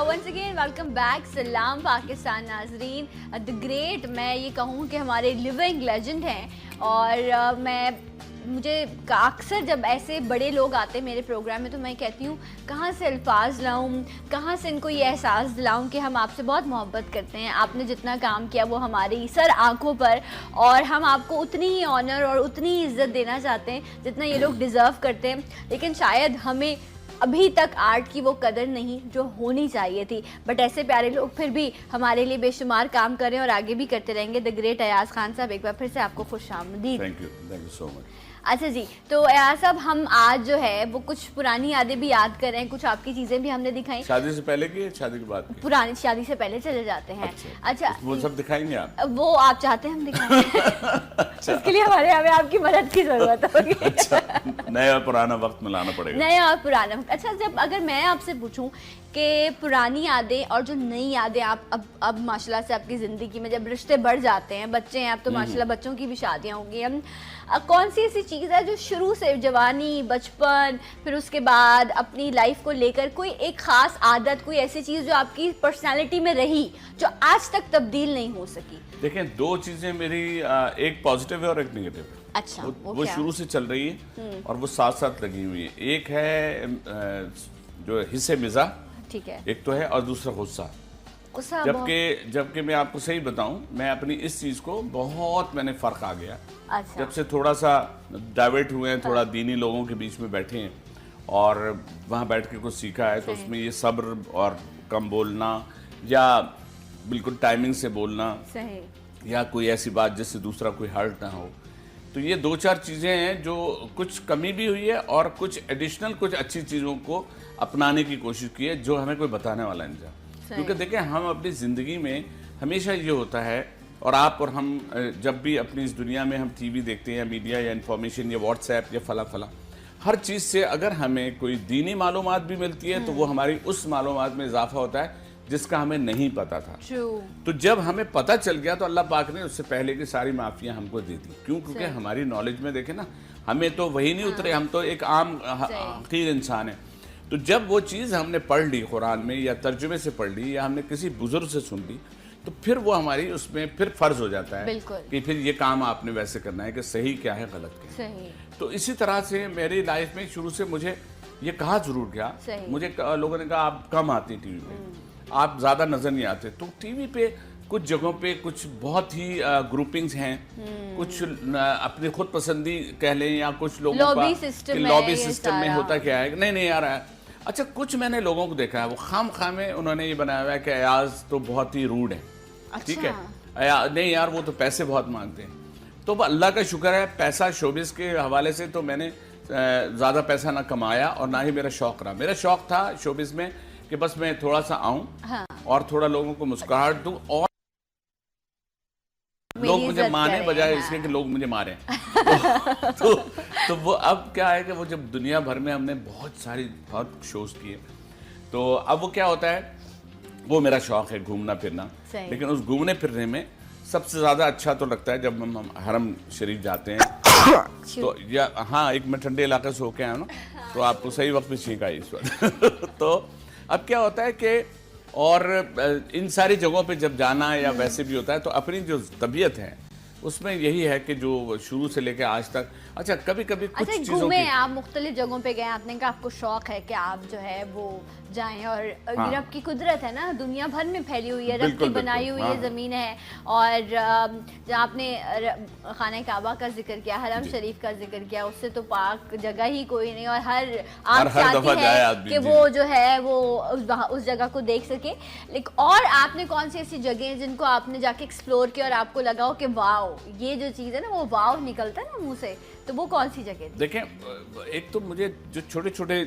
once again वेलकम बैक, सलाम पाकिस्तान नाजरीन। द ग्रेट, मैं ये कहूँ कि हमारे लिविंग लेजेंड हैं, और मुझे अक्सर जब ऐसे बड़े लोग आते हैं मेरे प्रोग्राम में तो मैं कहती हूँ कहाँ से अल्फाज लाऊं, कहाँ से इनको ये एहसास दिलाऊं कि हम आपसे बहुत मोहब्बत करते हैं, आपने जितना काम किया वो हमारी सर आंखों पर, और हम आपको उतनी ही ऑनर और उतनी ही इज्जत देना चाहते हैं जितना ये लोग डिज़र्व करते हैं। लेकिन शायद हमें अभी तक आर्ट की वो कदर नहीं जो होनी चाहिए थी, बट ऐसे प्यारे लोग फिर भी हमारे लिए बेशुमार काम कर रहे हैं और आगे भी करते रहेंगे। द ग्रेट अयाज खान साहब, एक बार फिर से आपको खुशामदीद। Thank you so much. अच्छा जी, तो अयाज साहब, हम आज जो है वो कुछ पुरानी यादें भी याद कर रहे हैं, कुछ आपकी चीजें भी हमने दिखाई। शादी से पहले की, शादी के बाद की? पुरानी शादी से पहले चले जाते हैं। अच्छा, वो सब दिखाएंगे आप? वो आप चाहते हैं हम दिखाएं? उसके लिए हमें आपकी मदद की जरूरत होगी। अच्छा, नया और पुराना वक्त मिलाना पड़ेगा। नया और पुराना वक्त। अच्छा, जब अगर मैं आपसे पूछूं कि पुरानी यादें और जो नई यादें आप अब माशाल्लाह से आपकी ज़िंदगी में जब रिश्ते बढ़ जाते हैं, बच्चे हैं आप तो माशाल्लाह बच्चों की भी शादियां होंगी, हम कौन सी ऐसी चीज़ है जो शुरू से जवानी, बचपन, फिर उसके बाद अपनी लाइफ को लेकर कोई एक खास आदत, कोई ऐसी चीज़ जो आपकी पर्सनालिटी में रही जो आज तक तब्दील नहीं हो सकी? देखें, दो चीजें मेरी, एक पॉजिटिव है और एक नेगेटिव है। अच्छा, वो शुरू से चल रही है और वो साथ साथ लगी हुई है। एक है जो हिस्से मिजा, ठीक है, एक तो है, और दूसरा गुस्सा। जबकि मैं आपको सही बताऊं, मैं अपनी इस चीज को बहुत, मैंने फर्क आ गया। अच्छा। जब से थोड़ा सा डाइवर्ट हुए हैं, थोड़ा दीनी लोगों के बीच में बैठे हैं और वहाँ बैठ के कुछ सीखा है, तो उसमें ये सब्र और कम बोलना या बिल्कुल टाइमिंग से बोलना, सही, या कोई ऐसी बात जिससे दूसरा कोई हर्ट ना हो, तो ये दो चार चीज़ें हैं जो कुछ कमी भी हुई है और कुछ एडिशनल, कुछ अच्छी चीज़ों को अपनाने की कोशिश की है जो हमें कोई बताने वाला नहीं था। क्योंकि देखिए, हम अपनी ज़िंदगी में हमेशा ये होता है, और आप और हम जब भी अपनी इस दुनिया में हम टीवी देखते हैं या मीडिया या इन्फॉर्मेशन या व्हाट्सएप या फला फला, हर चीज़ से अगर हमें कोई दीनी मालूमात भी मिलती है तो वो हमारी उस मालूमात में इजाफा होता है जिसका हमें नहीं पता था। तो जब हमें पता चल गया तो अल्लाह पाक ने उससे पहले की सारी माफियाँ हमको दे दी। क्यों? क्योंकि हमारी नॉलेज में देखें ना, हमें तो वही नहीं उतरे, हम तो एक आम हकीर इंसान है। तो जब वो चीज़ हमने पढ़ ली कुरान में या तर्जुमे से पढ़ ली या हमने किसी बुजुर्ग से सुन ली, तो फिर वो हमारी उसमें फिर फर्ज हो जाता है कि फिर ये काम आपने वैसे करना है कि सही क्या है, गलत क्या है। तो इसी तरह से मेरी लाइफ में शुरू से मुझे ये कहा जरूर गया, मुझे लोगों ने कहा आप कम आती टीवी पे, आप ज़्यादा नज़र नहीं आते। तो टीवी पे कुछ जगहों पे कुछ बहुत ही ग्रुपिंग्स हैं, कुछ अपनी खुद पसंदी कह लें, या कुछ लोगों का लॉबी सिस्टम में होता क्या है, नहीं यार। अच्छा, कुछ मैंने लोगों को देखा है, वो खाम में उन्होंने ये बनाया हुआ है कि अयाज तो बहुत ही रूड है। अच्छा। ठीक है, नहीं यार, वो तो पैसे बहुत मांगते हैं। तो अल्लाह का शुक्र है, पैसा शोबिस के हवाले से तो मैंने ज़्यादा पैसा ना कमाया और ना ही मेरा शौक रहा। मेरा शौक था शोबिस में कि बस मैं थोड़ा सा आऊँ, हाँ, और थोड़ा लोगों को मुस्कुराहट दूँ और लोग मुझे माने बजाय इसके कि लोग मुझे मारे। तो वो अब क्या है कि वो जब दुनिया भर में हमने बहुत शोज किए, तो अब वो क्या होता है, वो मेरा शौक है घूमना फिरना। लेकिन उस घूमने फिरने में सबसे ज्यादा अच्छा तो लगता है जब हम हरम शरीफ जाते हैं तो, या हाँ, एक मैं ठंडे इलाके से होके आया ना, तो आपको सही वक्त में छींक आई इस वक्त। तो अब क्या होता है कि और इन सारी जगहों पे जब जाना या वैसे भी होता है, तो अपनी जो तबीयत है उसमें यही है कि जो शुरू से लेकर आज तक, अच्छा कभी कुछ चीजों की, आप मुख्तलिफ जगहों पे गए, आपने कहा आपको शौक है कि आप जो है वो जाएं, और हाँ, रब की कुदरत है ना, दुनिया भर में फैली हुई है, रब की बनाई हुई हाँ, ज़मीन है। और जहाँ आपने खाना काबा का जिक्र किया, हरम शरीफ का जिक्र किया, उससे तो पाक जगह ही कोई नहीं, और हर चाहती है कि वो जो है वो उस जगह को देख सके। लेकिन और आपने कौन सी ऐसी जगह हैं जिनको आपने जाके एक्सप्लोर किया और आपको लगा हो कि वाओ, ये जो चीज़ है ना, वो वाओ निकलता है ना मुँह से, तो वो कौन सी जगह थी? देखें, एक तो मुझे जो छोटे छोटे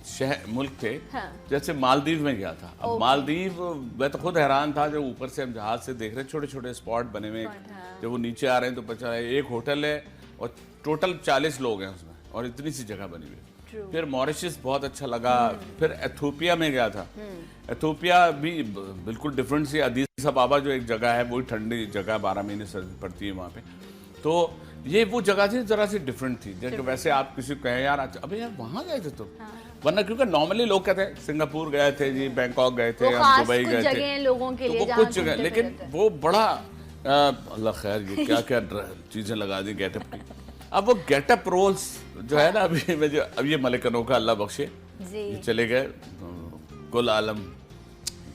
शहर मुल्क थे, हाँ, जैसे मालदीव में गया था। अब मालदीव, मैं तो खुद हैरान था जब ऊपर से हम जहाज से देख रहे, छोटे छोटे स्पॉट बने हुए, हाँ, जब वो नीचे आ रहे हैं तो पता है एक होटल है और टोटल 40 लोग हैं उसमें, और इतनी सी जगह बनी हुई। फिर मॉरिशस बहुत अच्छा लगा, फिर एथोपिया में गया था। एथोपिया भी बिल्कुल डिफरेंट सी, अदीस अबाबा जो एक जगह है, वही ठंडी जगह, 12 महीने सर्दी पड़ती है वहाँ पे। तो ये वो जगह थी जरा सी डिफरेंट थी, जैसे वैसे आप किसी को कहें यार अबे यार वहाँ गए थे तो, हाँ, वरना क्योंकि नॉर्मली लोग कहते हैं सिंगापुर गए थे जी, बैंकॉक गए थे, हम दुबई गए थे, लोगों के लिए कुछ जगह, लेकिन वो बड़ा अल्लाह खैर, ये क्या क्या चीजें लगा दी गेटअप की। अब वो गेटअप रोल्स जो है ना, अब ये मलिक अनोखा अल्लाह बख्शे, ये चले गए कुल आलम।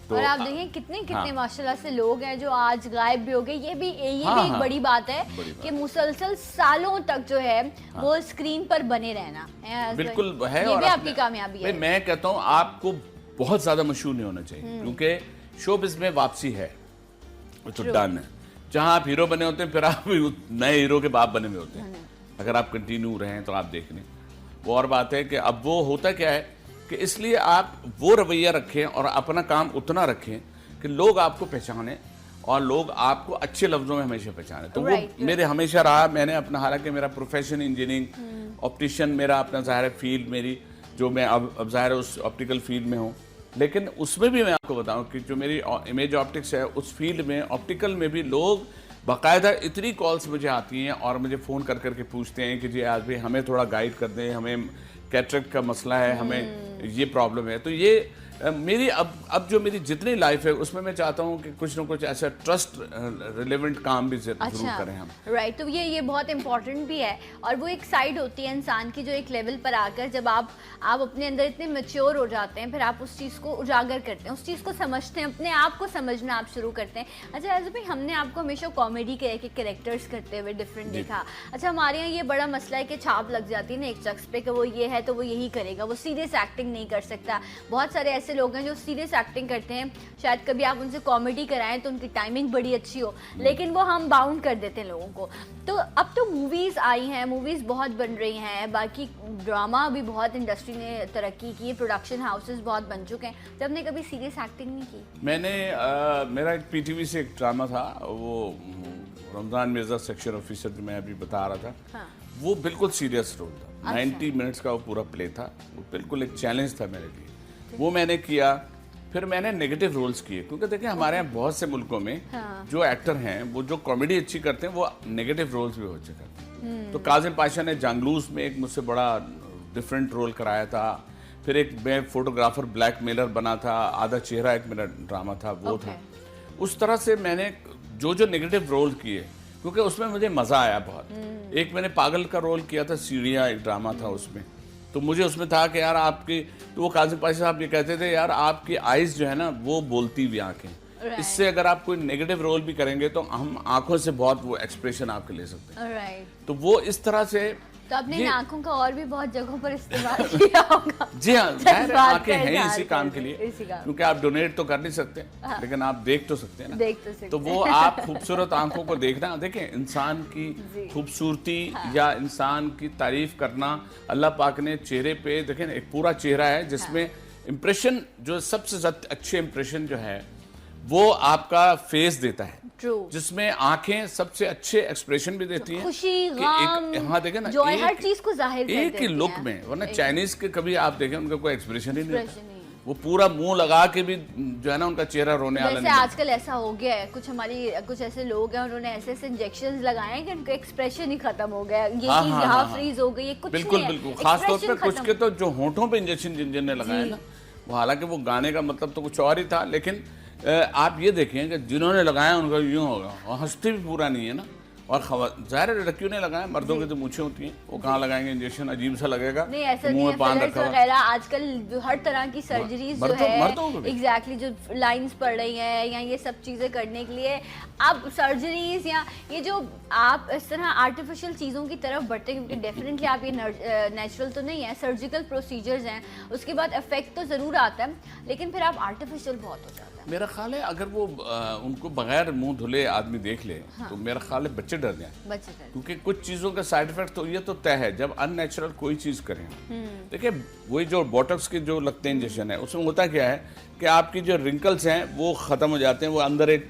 तो और आप देखें कितने हाँ, माशाल्लाह से लोग हैं जो आज गायब भी हो गए। ये भी हाँ, एक बड़ी बात है कि मुसलसल सालों तक जो है हाँ, वो स्क्रीन पर बने रहना है, बिल्कुल है, ये भी आपकी कामयाबी है। मैं कहता हूँ आपको बहुत ज्यादा मशहूर नहीं होना चाहिए, क्योंकि शोबिज़ में वापसी है, तो डन है। जहाँ आप हीरो बने होते हैं, फिर आप नए हीरो के बाप बने हुए होते हैं। अगर आप कंटिन्यू रहें तो आप देख लें, वो और बात है कि अब वो होता क्या है कि इसलिए आप वो रवैया रखें और अपना काम उतना रखें कि लोग आपको पहचाने और लोग आपको अच्छे लफ्जों में हमेशा पहचाने। तो वो मेरे हमेशा रहा। मैंने अपना, हालांकि मेरा प्रोफेशन इंजीनियरिंग, ऑप्टिशियन मेरा अपना ज़ाहिर फील्ड मेरी, जो मैं अब ज़ाहिर उस ऑप्टिकल फील्ड में हूँ, लेकिन उसमें भी मैं आपको बताऊँ कि जो मेरी इमेज ऑप्टिक्स है, उस फील्ड में ऑप्टिकल में भी लोग बाकायदा इतनी कॉल्स मुझे आती हैं और मुझे फ़ोन कर करके पूछते हैं कि जी आज भी हमें थोड़ा गाइड कर दें, हमें कैटरेक्ट का मसला है, हमें ये प्रॉब्लम है। तो ये मेरी अब जो मेरी जितनी लाइफ है उसमें मैं चाहता हूँ कि कुछ ना कुछ ऐसा ट्रस्ट रिलेवेंट काम भी जरूर करें हम। राइट, तो ये बहुत इंपॉर्टेंट भी है और वो एक साइड होती है इंसान की जो एक लेवल पर आकर जब आप अपने अंदर इतने मैच्योर हो जाते हैं, फिर आप उस चीज़ को उजागर करते हैं, उस चीज़ को समझते हैं, अपने आप को समझना आप शुरू करते हैं। अच्छा ऐसे भी हमने आपको हमेशा कॉमेडी के एक कैरेक्टर्स करते हुए डिफरेंट देखा। अच्छा हमारे यहाँ ये बड़ा मसला है कि छाप लग जाती है ना एक शख्स पे कि वो ये है तो वो यही करेगा, वो सीरियस एक्टिंग नहीं कर सकता। बहुत सारे ऐसे लोग हैं जो सीरियस एक्टिंग करते हैं, शायद कभी आप उनसे कॉमेडी कराएं तो उनकी टाइमिंग बड़ी अच्छी हो, लेकिन वो हम बाउंड कर देते हैं लोगों को। तो अब तो मूवीज़ आई हैं, मूवीज़ बहुत बन रही हैं, बाकी ड्रामा भी बहुत इंडस्ट्री ने तरक्की की, प्रोडक्शन हाउसेस बहुत बन चुके हैं, तो आपने कभी सीरियस एक्टिंग नहीं की? मैंने मेरा एक पीटीवी से एक ड्रामा था, वो रमजान मिर्जा सेक्शन ऑफिसर जो मैं अभी बता रहा था। हाँ। वो बिल्कुल सीरियस रोल था। 90 मिनट्स का वो पूरा प्ले था, वो बिल्कुल एक चैलेंज था मेरे लिए। वो मैंने किया। फिर मैंने नेगेटिव रोल्स किए, क्योंकि देखिए हमारे यहाँ बहुत से मुल्कों में जो एक्टर हैं वो जो कॉमेडी अच्छी करते हैं वो नेगेटिव रोल्स भी हो चुके हैं। तो काजिम पाशा ने जांगलूस में एक मुझसे बड़ा डिफरेंट रोल कराया था। फिर एक मैं फोटोग्राफर ब्लैकमेलर बना था, आधा चेहरा एक मेरा ड्रामा था वो था। उस तरह से मैंने जो नेगेटिव रोल किए, क्योंकि उसमें मुझे मजा आया बहुत। एक मैंने पागल का रोल किया था, सीढ़ियाँ एक ड्रामा था उसमें, तो मुझे उसमें था कि यार आपकी, तो वो काजिम पाशा साहब ये कहते थे यार आपकी आइज जो है ना वो बोलती हुई आंखें, इससे अगर आप कोई नेगेटिव रोल भी करेंगे तो हम आंखों से बहुत वो एक्सप्रेशन आपके ले सकते हैं। तो वो इस तरह से तो आपने इन आंखों का और भी बहुत जगहों पर इस्तेमाल किया होगा। जी हाँ, आंखें हैं इसी काम के लिए, क्योंकि आप डोनेट तो कर नहीं सकते, लेकिन आप देख तो सकते हैं ना। देख तो सकते। तो वो आप खूबसूरत आंखों को देखना, देखें इंसान की खूबसूरती या इंसान की तारीफ करना, अल्लाह पाक ने चेहरे पे देखें एक पूरा चेहरा है जिसमें इम्प्रेशन, जो सबसे अच्छे इम्प्रेशन जो है वो आपका फेस देता है, जिसमें आंखें सबसे अच्छे एक्सप्रेशन भी देती हैं, खुशी, गम, हाँ देखें ना, जॉय, हर चीज को जाहिर करते हैं एक ही लुक में। वरना चाइनीज के कभी आप देखें उनका कोई एक्सप्रेशन ही नहीं होता, वो पूरा मुंह लगा के भी जो है ना उनका चेहरा रोने वाला नहीं। आजकल ऐसा हो गया है, कुछ ऐसे लोग हैं उन्होंने ऐसे इंजेक्शंस लगाए हैं कि उनका एक्सप्रेशन ही खत्म हो गया, ये चीज यहाँ फ्रीज हो गई, कुछ बिल्कुल बिल्कुल। खासतौर पे कुछ के तो जो होंठों पे इंजेक्शन जिनने लगाए ना, वो हालांकि वो गाने का मतलब तो कुछ और ही था, लेकिन आप ये देखें कि जिन्होंने लगाया उनका यूं होगा, और हंसते भी पूरा नहीं है ना। और ज़ाहिर है लड़कियों ने लगाया, मर्दों की तो मूछें होती हैं, वो कहाँ लगाएंगे इंजेक्शन, अजीब सा लगेगा। नहीं ऐसा नहीं है, फिलर्स वगैरह आजकल हर तरह की सर्जरीज जो है एग्जैक्टली जो लाइंस पड़ रही हैं या ये सब चीज़ें करने के लिए अब सर्जरीज या ये जो आप इस तरह आर्टिफिशियल चीज़ों की तरफ बढ़ते हैं, क्योंकि डेफिनेटली आप ये नेचुरल तो नहीं है, सर्जिकल प्रोसीजर्स हैं, उसके बाद इफेक्ट तो ज़रूर आता है, लेकिन फिर आप आर्टिफिशियल बहुत हो जाता है। मेरा ख्याल है अगर वो उनको बगैर मुंह धुले आदमी देख ले तो मेरा ख्याल है बच्चे डर जाए, क्योंकि कुछ चीज़ों का साइड इफेक्ट तो ये तो तय है जब अननेचुरल कोई चीज़ करें। देखिए वही जो बोटॉक्स के जो लगते हैं इंजेक्शन है, उसमें होता क्या है कि आपकी जो रिंकल्स हैं वो खत्म हो जाते हैं, वो अंदर एक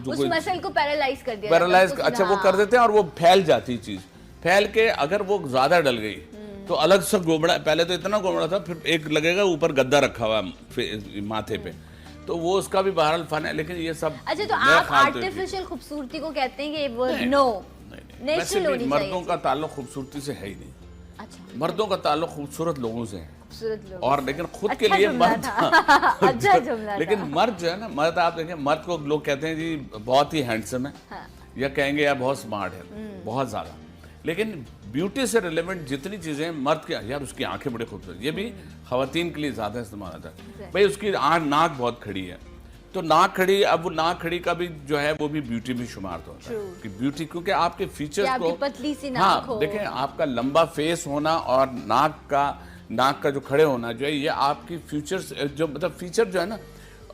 उस मसल को पैरालाइज कर दिया, पैरालाइज अच्छा वो कर देते हैं और वो फैल जाती है चीज़, फैल के अगर वो ज़्यादा डल गई तो अलग सा गोबड़ा, पहले तो इतना गोबड़ा था, फिर एक लगेगा ऊपर गद्दा रखा हुआ माथे पे, तो वो उसका भी बहरहाल फन है। लेकिन ये सब अच्छा, तो आप आर्टिफिशियल खूबसूरती को कहते हैं कि वो नेचुरल होनी चाहिए। मर्दों का ताल्लुक खूबसूरती से है ही नहीं। अच्छा, मर्दों का ताल्लुक खूबसूरत लोगों से है, और लेकिन खुद के लिए मर्द अच्छा जुमला, लेकिन मर्द जो है ना, मर्द आप देखें, मर्द को लोग कहते हैं जी बहुत ही हैंडसम है, या कहेंगे यार बहुत स्मार्ट है, बहुत ज्यादा, लेकिन ब्यूटी से रिलेवेंट जितनी चीजें मर्द के, यार उसकी आंखें बड़े खूबसूरत, ये भी खवातीन के लिए ज्यादा इस्तेमाल होता है। भाई उसकी नाक बहुत खड़ी है, तो नाक खड़ी, अब वो नाक खड़ी का भी जो है वो भी ब्यूटी में शुमार होता है कि ब्यूटी, क्योंकि आपके फीचर्स को, पतली सी नाक हो, देखें आपका लंबा फेस होना और नाक का जो खड़े होना जो है, ये आपकी फीचर्स जो मतलब फीचर जो है ना,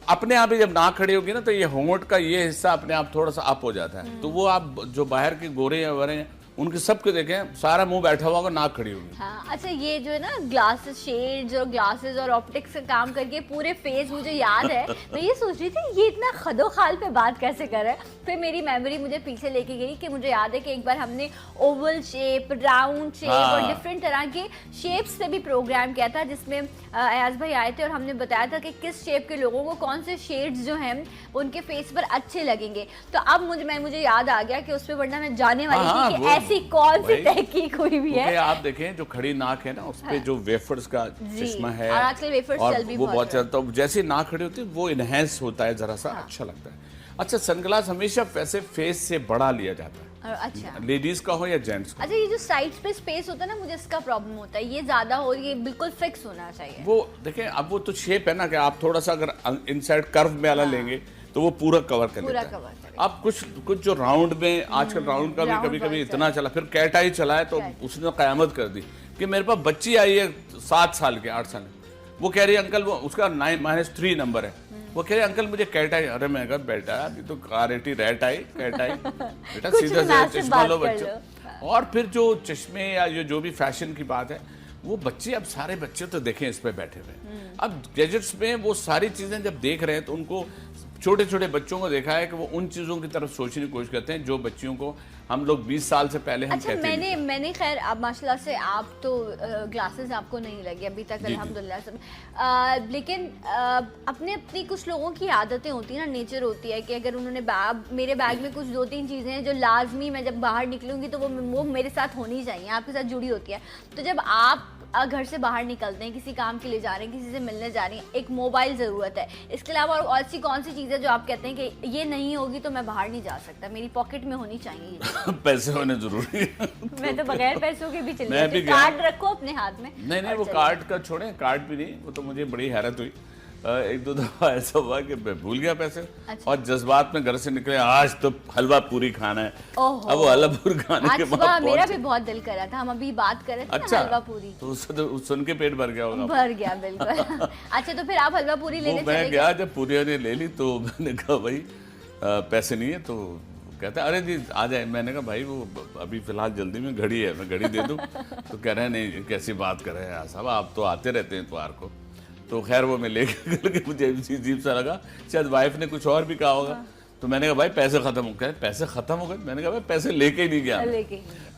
अपने आप ही जब नाक खड़ी होगी ना तो ये होंठ का ये हिस्सा अपने आप थोड़ा सा अप हो जाता है, तो वो आप जो बाहर के गोरे या वरे हैं उनके सबके देखें सारा मुंह बैठा हुआ होगा, नाक खड़ी होगी। हाँ, अच्छा ये जो है ना ग्लासेस, शेड्स और ग्लासेस और ऑप्टिक्स का काम करके पूरे फेस मुझे याद है। मैं ये सोच रही थी ये इतना खदोखाल पे बात कैसे कर रहा है। फिर मेरी मेमोरी मुझे पीछे लेके गई कि मुझे याद है कि एक बार हमने ओवल शेप, राउंड शेप और डिफरेंट तरह के शेप्स पे भी प्रोग्राम किया था, जिसमें अयाज भाई आए थे और हमने बताया था कि किस शेप के लोगों को कौन से शेड्स जो हैं उनके फेस पर अच्छे लगेंगे। तो अब मुझे याद आ गया कि उस पर वरना मैं जाने वाली थी कि ऐसी कौन सी तहकीक हुई भी है। आप देखें जो खड़ी नाक है ना उस पे जो वेफर्स का चश्मा है, और आजकल वेफर्स चल भी वो बहुत चलता है, जैसे नाक खड़ी होती है वो इनहेंस होता है, जरा सा अच्छा लगता है। अच्छा, सनग्लास हमेशा वैसे फेस से बड़ा लिया जाता है, अच्छा लेडीज का हो या जेंट्स का। अच्छा, ये जो साइड पे स्पेस होता है ना, मुझे इसका प्रॉब्लम होता है, ये ज्यादा हो, ये बिल्कुल फिक्स होना चाहिए। वो देखें, अब वो तो शेप है ना कि आप थोड़ा सा अगर इनसाइड कर्व में वाला लेंगे तो वो पूरा कवर कर लेता है। अब कुछ जो राउंड में आजकल राउंड का भी कभी इतना चला, फिर कैट आई चला है तो उसने कयामत कर दी कि मेरे पास बच्ची आई है 7 साल के 8 साल, वो कह रही है अंकल, वो उसका -3 नंबर है, वो कह रहे अंकल मुझे कैट आई। अरे मैं कहा बेटा अभी तो कारेटी रैट आई, कैट आई, बेटा सीधा से चश्मा लो बच्चों। और फिर जो चश्मे या जो भी फैशन की बात है, वो बच्चे, अब सारे बच्चे तो देखें इस पे बैठे हुए, अब गैजेट्स में वो सारी चीजें जब देख रहे हैं तो उनको, छोटे छोटे बच्चों को देखा है कि वो उन चीजों की तरफ सोचने की कोशिश करते हैं जो बच्चियों को हम लोग 20 साल से पहले हम अच्छा, कहते हैं। मैंने खैर अब माशाल्लाह से आप तो ग्लासेस आपको नहीं लगी अभी तक, अल्हम्दुलिल्लाह सब, लेकिन अपनी कुछ लोगों की आदतें होती हैं ना, नेचर होती है कि अगर उन्होंने मेरे बैग में कुछ 2-3 चीज़ें हैं जो लाजमी मैं जब बाहर निकलूंगी तो वो मेरे साथ होनी चाहिए, आपके साथ जुड़ी होती है। तो जब आप घर से बाहर निकलते हैं, किसी काम के लिए जा रहे हैं, किसी से मिलने जा रही हैं, एक मोबाइल ज़रूरत है, इसके अलावा और सी कौन सी चीज़ है जो आप कहते हैं कि ये नहीं होगी तो मैं बाहर नहीं जा सकता, मेरी पॉकेट में होनी चाहिए? पैसे होने जरूरी है। मैं तो बगैर पैसों के भी चली जाती हूँ, कार्ड रखो अपने हाथ में। नहीं वो कार्ड का छोड़े, कार्ड भी नहीं, वो तो मुझे बड़ी हैरत हुई। 1-2 दफा ऐसा हुआ कि मैं भूल गया पैसे, और जज्बात में घर से निकले, आज तो हलवा पूरी खाना है। अब वो हलवा पूरी खाने के बाद मेरा भी बहुत दिल कर रहा था, हम अभी बात कर रहे थे ना हलवा पूरी, तो सुन के पेट भर गया होगा। भर गया बिल्कुल। अच्छा, तो फिर आप हलवा पूरी लेने चले गए? मैं गया, जब पूरी ने ले ली तो मैंने कहा भाई पैसे नहीं है, तो कहता है अरे जी आ जाए। मैंने कहा भाई वो अभी फिलहाल जल्दी में घड़ी है, मैं घड़ी दे दूं? तो कह रहे हैं नहीं कैसी बात कर रहे हैं साहब, आप तो आते रहते हैं इतवार को। तो खैर वो मैं लेके मुझे अजीब सा लगा, शायद वाइफ ने कुछ और भी कहा होगा। तो मैंने कहा भाई पैसे खत्म हो गए। पैसे खत्म हो गए? मैंने कहा भाई पैसे लेके ही नहीं गया।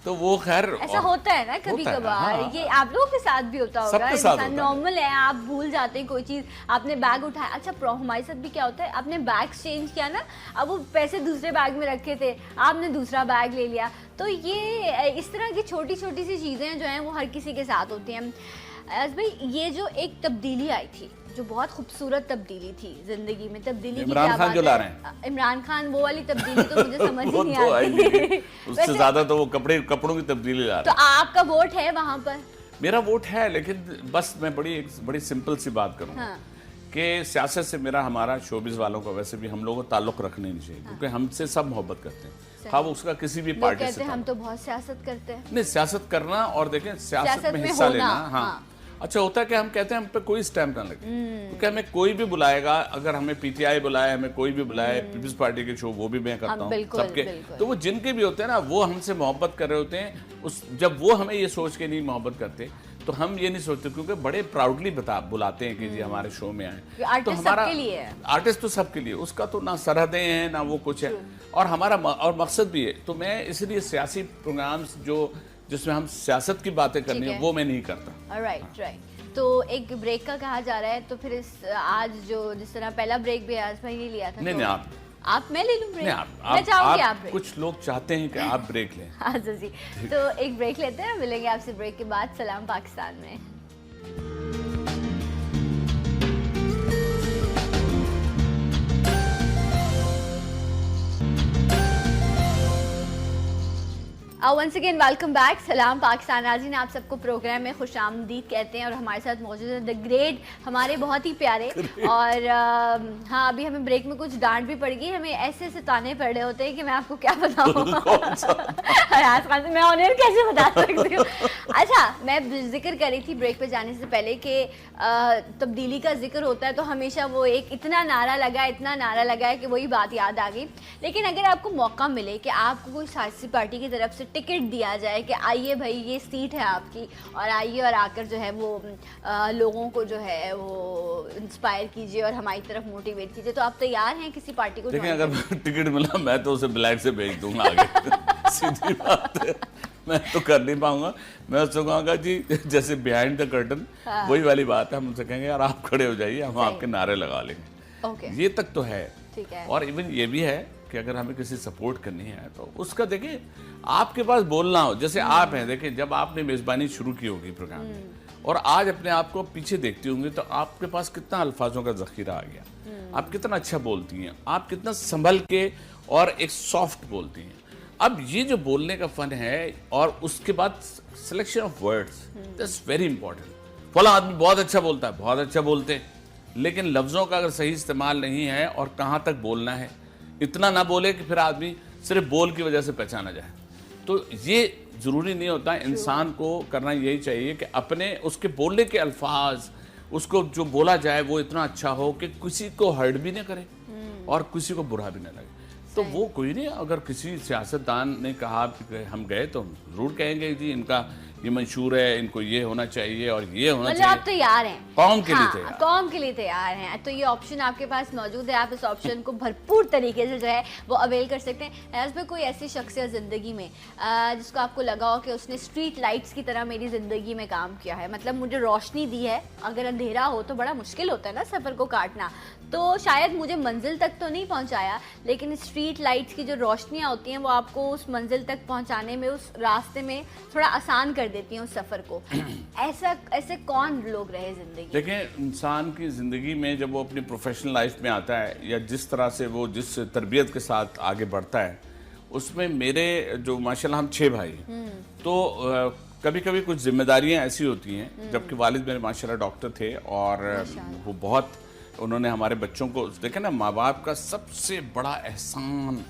तो वो खैर ऐसा होता है ना कभी कभार, ये आप लोगों के साथ भी होता होगा, इंसान नॉर्मल है, आप भूल जाते हैं कोई चीज, आपने बैग उठाया। अच्छा, हमारे साथ भी क्या होता है, आपने बैग चेंज किया ना, अब वो पैसे दूसरे बैग में रखे थे, आपने दूसरा बैग ले लिया। तो ये इस तरह की छोटी छोटी सी चीजें जो हैं वो हर किसी के साथ होती हैं। भाई ये जो एक तब्दीली आई थी, जो बहुत खूबसूरत तब्दीली थी जिंदगी में, तब्दीली की इमरान खान जो ला रहे हैं, इमरान खान, वो वाली तबदीली तो मुझे समझ ही नहीं आती। उससे ज्यादा तो वो कपड़ों की तब्दीली ला रहे हैं। तो आपका वोट है वहां पर? मेरा वोट है, लेकिन बस मैं बड़ी सिंपल सी बात करूँ कि सियासत से हमारा शोबिज वालों का वैसे भी हम लोगों को ताल्लुक रखने नहीं चाहिए, क्योंकि हमसे सब मोहब्बत करते हैं, हाँ वो उसका किसी भी पार्टी से। हम तो बहुत सियासत करते हैं। नहीं, सियासत करना और देखें सियासत में हिस्सा लेना, हाँ अच्छा होता है कि हम कहते हैं हम पे कोई स्टैम्प ना लगे, क्योंकि हमें कोई भी बुलाएगा, अगर हमें पीटीआई बुलाए, हमें कोई भी बुलाए, पीपल्स पार्टी के शो वो भी मैं करता हूँ सबके, तो वो जिनके भी होते हैं ना, वो हमसे मोहब्बत कर रहे होते हैं। जब वो हमें ये सोच के नहीं मोहब्बत करते तो हम ये नहीं सोचते, क्योंकि बड़े प्राउडली बुलाते हैं कि जी हमारे शो में आए। तो हमारा आर्टिस्ट तो सबके लिए, उसका तो ना सरहदें हैं ना वो कुछ है, और हमारा और मकसद भी है। तो मैं इसलिए सियासी प्रोग्राम्स जिसमें हम सियासत की बातें करनी है वो मैं नहीं करता। राइट। तो एक ब्रेक का कहा जा रहा है, तो फिर आज जिस तरह पहला ब्रेक भी आज भाई ने लिया था। नहीं, आप मैं ले लूं ब्रेक? मैं चाहूंगी आप ब्रेक। कुछ लोग चाहते हैं कि आप ब्रेक लें। हाँ जी, तो एक ब्रेक लेते हैं, मिलेंगे आपसे ब्रेक के बाद सलाम पाकिस्तान में। वंस अगेन वेलकम बैक, सलाम पाकिस्तान। नाज़रीन, आप सबको प्रोग्राम में खुशामदीद कहते हैं और हमारे साथ मौजूद है द ग्रेट, हमारे बहुत ही प्यारे। और हाँ, अभी हमें ब्रेक में कुछ डांट भी पड़ गई, हमें ऐसे ऐसे ताने पड़ रहे होते हैं कि मैं आपको क्या बताऊँ। मैं ऑनर कैसे बता सकती हूँ। अच्छा, मैं जिक्र कर रही थी ब्रेक पे जाने से पहले कि तब्दीली का जिक्र होता है तो हमेशा वो एक इतना नारा लगा है कि वही बात याद आ गई। लेकिन अगर आपको मौका मिले कि आपको कोई सियासी पार्टी की तरफ से टिकट दिया जाए कि आइए भाई ये सीट है आपकी और आइए और आकर जो है वो लोगों को जो है वो इंस्पायर कीजिए और हमारी तरफ मोटिवेट कीजिए, तो आप तैयार हैं किसी पार्टी को? देखिए अगर टिकट मिला मैं तो उसे ब्लैक से भेज दूंगा आगे सीधी बात है, मैं तो कर नहीं पाऊंगा। मैं उससे कहूँगा जी जैसे बिहाइंड द कर्टन वही वाली बात है, हम उनसे कहेंगे यार आप खड़े हो जाइए, हम आपके नारे लगा लेंगे। ओके, ये तक तो है। ठीक है। और इवन ये भी है कि अगर हमें किसी सपोर्ट करनी है तो उसका देखिए आपके पास बोलना हो, जैसे आप हैं, देखिए जब आपने मेजबानी शुरू की होगी प्रोग्राम में और आज अपने आप को पीछे देखती होंगी तो आपके पास कितना अल्फाजों का जखीरा आ गया, आप कितना अच्छा बोलती हैं, आप कितना संभल के और एक सॉफ्ट बोलती हैं। अब ये जो बोलने का फन है और उसके बाद selection of words, that's very important. फला आदमी बहुत अच्छा बोलता है, बहुत अच्छा बोलते हैं, लेकिन लफ्जों का अगर सही इस्तेमाल नहीं है और कहाँ तक बोलना है, इतना ना बोले कि फिर आदमी सिर्फ बोल की वजह से पहचाना जाए। तो ये जरूरी नहीं होता, इंसान को करना यही चाहिए कि अपने उसके बोलने के अल्फाज, उसको जो बोला जाए वो इतना अच्छा हो कि किसी को हर्ट भी ना करे और किसी को बुरा भी ना लगे। तो वो कोई नहीं, अगर किसी सियासतदान ने कहा कि हम गए तो हम जरूर कहेंगे जी इनका ये मंशूर है, इनको ये होना चाहिए और ये होना मतलब चाहिए। आप तैयार हैं कौम के लिए हाँ, तैयार। कौम के लिए तैयार हैं, तो ये ऑप्शन आपके पास मौजूद है, आप इस ऑप्शन को भरपूर तरीके से जो है वो अवेल कर सकते हैं। एज में कोई ऐसी शख्सियत ज़िंदगी में जिसको आपको लगा हो कि उसने स्ट्रीट लाइट्स की तरह मेरी ज़िंदगी में काम किया है, मतलब मुझे रोशनी दी है, अगर अंधेरा हो तो बड़ा मुश्किल होता है ना सफ़र को काटना, तो शायद मुझे मंजिल तक तो नहीं पहुंचाया, लेकिन स्ट्रीट लाइट्स की जो रोशनियां होती हैं वो आपको उस मंजिल तक पहुंचाने में, उस रास्ते में थोड़ा आसान कर देती हैं उस सफ़र को। ऐसे कौन लोग रहे ज़िंदगी? देखें, इंसान की ज़िंदगी में जब वो अपनी प्रोफेशनल लाइफ में आता है या जिस तरह से वो जिस तरबियत के साथ आगे बढ़ता है, उसमें मेरे जो माशाल्लाह हम 6 भाई, तो कभी कभी कुछ जिम्मेदारियां ऐसी होती हैं, जबकि वालिद मेरे माशाल्लाह डॉक्टर थे और वो बहुत उन्होंने हमारे बच्चों को देखे ना, माँ बाप का सबसे बड़ा एहसान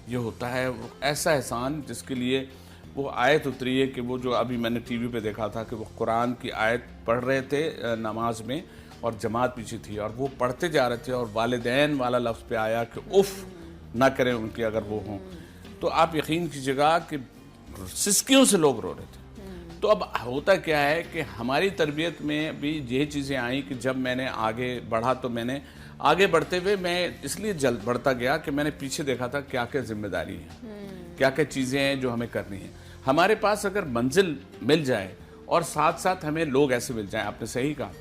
ये होता है, वो ऐसा एहसान जिसके लिए वो आयत उतरी है कि वो जो अभी मैंने टीवी पे देखा था कि वो कुरान की आयत पढ़ रहे थे नमाज में और जमात पीछे थी और वो पढ़ते जा रहे थे और वालिदैन वाला लफ्ज़ पे आया कि उफ़ ना करें उनकी अगर वो हों, तो आप यकीन कीजिएगा कि सिसकियों से लोग रो रहे थे। तो अब होता क्या है कि हमारी तरबियत में भी ये चीज़ें आई कि जब मैंने आगे बढ़ा तो मैंने आगे बढ़ते हुए मैं इसलिए जल्द बढ़ता गया कि मैंने पीछे देखा था क्या क्या जिम्मेदारी है, क्या क्या चीज़ें हैं जो हमें करनी है। हमारे पास अगर मंजिल मिल जाए और साथ साथ हमें लोग ऐसे मिल जाएं, आपने सही कहा,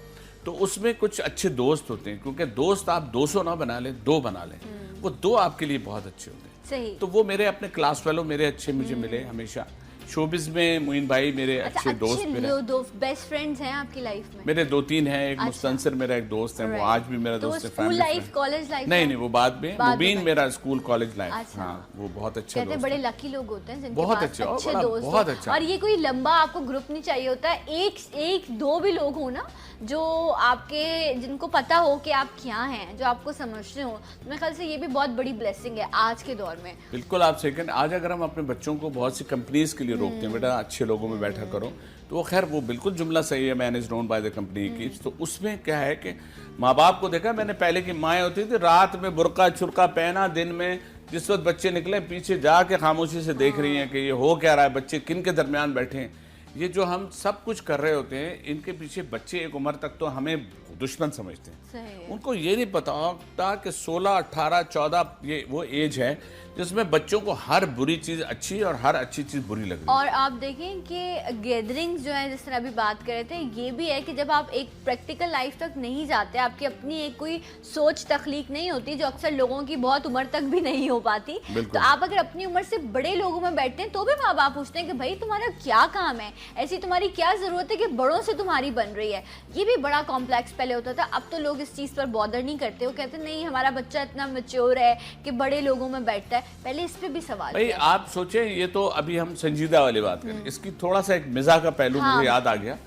तो उसमें कुछ अच्छे दोस्त होते हैं, क्योंकि दोस्त आप 200 ना बना लें, 2 बना लें, वो 2 आपके लिए बहुत अच्छे होते हैं। सही। तो वो मेरे अपने क्लास फेलो मेरे अच्छे मुझे मिले हमेशा। शोबिज में मोइन भाई मेरे अच्छे दोस्त, मेरे दो बेस्ट फ्रेंड्स हैं आपकी लाइफ में? मेरे 2-3 हैं, एक मुस्तंसर मेरा एक दोस्त है, वो आज भी मेरा दोस्त है। School life, college life? नहीं, वो बाद में, मुबीन मेरा स्कूल कॉलेज लाइफ। हाँ, वो बहुत अच्छा कहते हैं दोस्त बड़े है। लकी लोग होते हैं जिनके बहुत पास अच्छे दोस्त बहुत हो। अच्छा। और ये कोई लंबा आपको ग्रुप नहीं चाहिए होता है, एक 2 भी लोग हो ना जो आपके, जिनको पता हो कि आप क्या हैं, जो आपको समझते हो, तो मेरे ख्याल से ये भी बहुत बड़ी ब्लेसिंग है आज के दौर में। बिल्कुल आप सेकंड, आज अगर हम अपने बच्चों को बहुत सी कंपनीज के लिए रोकते हैं, बेटा अच्छे लोगों में बैठा करो, तो वो खैर वो बिल्कुल जुमला सही है, manage known by the company की। तो उसमें क्या है कि माँ बाप को देखा मैंने, पहले की माएँ होती थी रात में बुर्का छुरका पहना, दिन में जिस वक्त बच्चे निकले पीछे जाके खामोशी से देख रही हैं कि ये हो क्या रहा है, बच्चे किन के दरमियान बैठे हैं। ये जो हम सब कुछ कर रहे होते हैं, इनके पीछे बच्चे एक उम्र तक तो हमें दुश्मन समझते हैं। उनको ये नहीं पता होता कि 16, 18, 14 ये वो एज है जिसमें बच्चों को हर बुरी चीज़ अच्छी और हर अच्छी चीज़ बुरी लग रही है। और आप देखें कि गैदरिंग्स जो है, जिस तरह अभी बात कर रहे थे, ये भी है कि जब आप एक प्रैक्टिकल लाइफ तक नहीं जाते, आपकी अपनी एक कोई सोच तख्लीक नहीं होती, जो अक्सर लोगों की बहुत उम्र तक भी नहीं हो पाती, तो आप अगर अपनी उम्र से बड़े लोगों में बैठते हैं तो भी माँ बाप पूछते हैं कि भाई तुम्हारा क्या काम है, ऐसी तुम्हारी क्या ज़रूरत है कि बड़ों से तुम्हारी बन रही है। ये भी बड़ा कॉम्प्लेक्स पहले होता था, अब तो लोग इस चीज़ पर बॉदर नहीं करते, वो कहते नहीं हमारा बच्चा इतना मैच्योर है कि बड़े लोगों में बैठता है। पहले इस पे भी सवाल भाई आप सोचें, ये तो अभी हम संजीदा वाली बात करें, इसकी थोड़ा सा एक मिजाह का पहलू मुझे याद आ गया।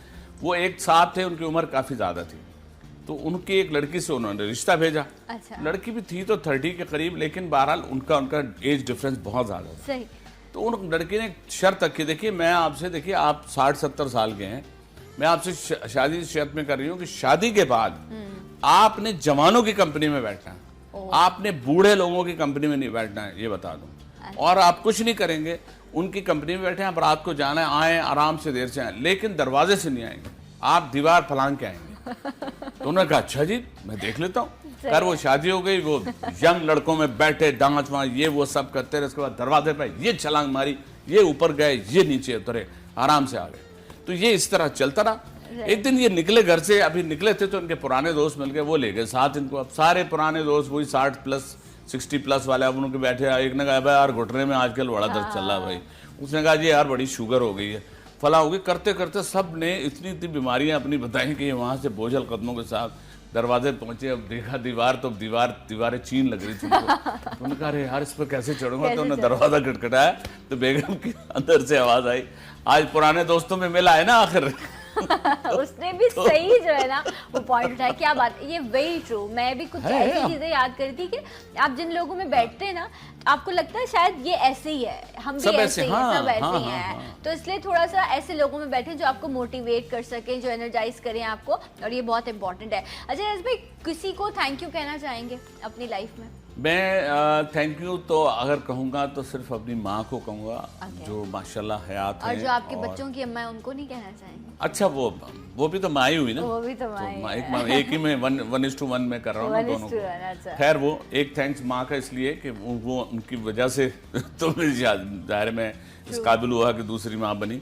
वो एक साहब थे, उनकी उम्र काफ़ी ज़्यादा थी, तो उनकी एक लड़की से उन्होंने रिश्ता भेजा। अच्छा। लड़की भी थी तो 30 के करीब, लेकिन बहरहाल उनका एज डिफरेंस बहुत ज़्यादा था। सही। तो उन लड़की ने शर्त रखी, देखिए मैं आपसे, देखिए आप 60-70 साल के हैं, मैं आपसे शादी इस शर्त में कर रही हूँ कि शादी के बाद आपने जवानों की कंपनी में बैठना है, आपने बूढ़े लोगों की कंपनी में नहीं बैठना है, ये बता दूं। और आप कुछ नहीं करेंगे, उनकी कंपनी में बैठे हैं, आप रात को जाना है, आए आराम से, देर से आए, लेकिन दरवाजे से नहीं आएंगे, आप दीवार फलांग के आएंगे। तो उन्होंने कहा अच्छा जी मैं देख लेता हूँ। खैर वो शादी हो गई, वो यंग लड़कों में बैठे, डांच वहां ये वो सब करते रहे। उसके बाद दरवाजे पे ये छलांग मारी, ये ऊपर गए, ये नीचे उतरे, आराम से आ गए। तो ये इस तरह चलता रहा। एक दिन ये निकले घर से, अभी निकले थे तो इनके पुराने दोस्त मिल गए, वो ले गए साथ इनको। अब सारे पुराने दोस्त वही 60+ 60+ वाले, अब उनके बैठे। एक ने कहा भाई यार घुटने में आजकल बड़ा दर्द चल रहा है भाई। उसने कहा जी यार बड़ी शुगर हो गई है, फला हो गई। करते करते सब ने इतनी बीमारियां अपनी बताई कि वहां से बोझल कदमों के साथ दरवाजे पहुंचे। अब देखा दीवार, तो दीवारें चीन लग रही थी उनको। तो उन्होंने कहा अरे यार इस पर कैसे चढ़ूंगा। तो उन्होंने दरवाजा खटखटाया तो बेगम की अंदर से आवाज आई, आज पुराने दोस्तों में मिला है ना आखिर। उसने भी सही जो है ना वो पॉइंट उठाया। क्या बात, ये वेरी ट्रू। मैं भी कुछ ऐसी चीजें याद करी थी कि आप जिन लोगों में बैठते हैं ना, आपको लगता है शायद ये ऐसे ही है, हम भी ऐसे ही हैं, सब ऐसे ही हैं। तो इसलिए थोड़ा सा ऐसे लोगों में बैठे जो आपको मोटिवेट कर सकें, जो एनर्जाइज करें आपको, और ये बहुत इंपॉर्टेंट है। अच्छा यस भाई, किसी को थैंक यू कहना चाहेंगे अपनी लाइफ में? मैं थैंक यू तो अगर कहूँगा तो सिर्फ अपनी माँ को कहूँगा, जो माशाल्लाह हयात है। और जो आपके बच्चों की अम्मा है उनको नहीं कहना चाहेंगे? अच्छा वो भी तो माँ ही हुई ना। वो भी तो माँ एक ही में 1:1 में कर रहा हूँ ना दोनों को। खैर वो एक थैंक्स माँ का इसलिए कि वो उनकी वजह से तो जाहिर में इस काबिल हुआ कि दूसरी माँ बनी,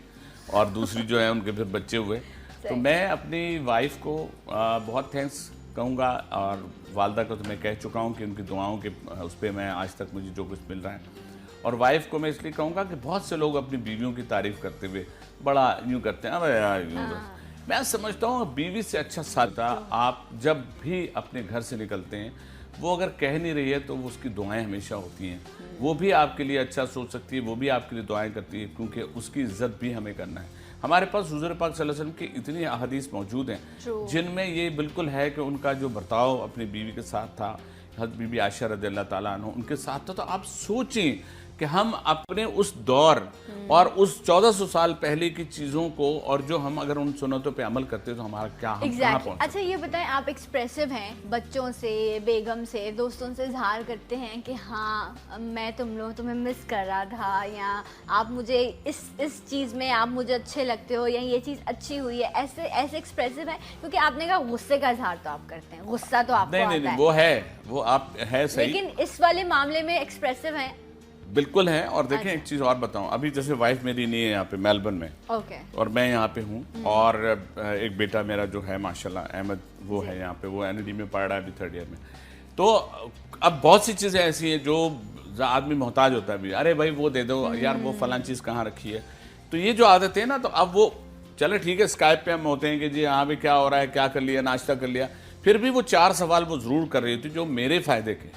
और दूसरी जो है उनके फिर बच्चे हुए। तो मैं अपनी वाइफ को बहुत थैंक्स कहूँगा, और वालदा को तो मैं कह चुका हूँ कि उनकी दुआओं के उस पर मैं आज तक मुझे जो कुछ मिल रहा है। और वाइफ को मैं इसलिए कहूँगा कि बहुत से लोग अपनी बीवियों की तारीफ करते हुए बड़ा यूँ करते हैं, अरे यार यूँ। मैं समझता हूँ बीवी से अच्छा साथ आप जब भी अपने घर से निकलते हैं, वो अगर कह नहीं रही है तो उसकी दुआएं हमेशा होती हैं। वो भी आपके लिए अच्छा सोच सकती है, वो भी आपके लिए दुआएं करती है, क्योंकि उसकी इज्जत भी हमें करना है। हमारे पास हुज़ूर पाक सल्लल्लाहु अलैहि वसल्लम की इतनी अहादीस मौजूद हैं जिनमें ये बिल्कुल है कि उनका जो बर्ताव अपनी बीवी के साथ था, हज़रत बीबी आयशा रज़ियल्लाहु ताला अन्हा उनके साथ था। तो आप सोचें कि हम अपने उस दौर और उस 1400 साल पहले की चीज़ों को, और जो हम अगर उन सुन्नतों पे अमल करते तो हमारा क्या हम कहाँ पहुँचते। अच्छा ये बताएं, आप एक्सप्रेसिव हैं, बच्चों से, बेगम से, दोस्तों से इजहार करते हैं कि हाँ मैं तुम्हें मिस कर रहा था, या आप मुझे इस चीज़ में आप मुझे अच्छे लगते हो, या ये चीज़ अच्छी हुई है, ऐसे एक्सप्रेसिव है? क्योंकि आपने कहा गुस्से का इजहार तो आप करते हैं, गुस्सा तो आपको आता है। वो है, वो आप है सही, लेकिन इस वाले मामले में एक्सप्रेसिव हैं? बिल्कुल है। और देखें एक चीज़ और बताऊं, अभी जैसे वाइफ मेरी नहीं है यहाँ पे मेलबर्न में, और मैं यहाँ पे हूँ, और एक बेटा मेरा जो है माशाल्लाह अहमद, वो है यहाँ पे, वो NLD में पढ़ रहा है अभी 3rd ईयर में। तो अब बहुत सी चीज़ें ऐसी हैं जो आदमी मोहताज होता है भी, अरे भाई वो दे दो यार, वो फलां चीज़ कहाँ रखी है। तो ये जो आदतें हैं ना, तो अब वो चले ठीक है, स्काइप पे हम होते हैं कि जी हाँ भी क्या हो रहा है, क्या कर लिया, नाश्ता कर लिया, फिर भी वो 4 सवाल वो जरूर कर रही थी जो मेरे फायदे के।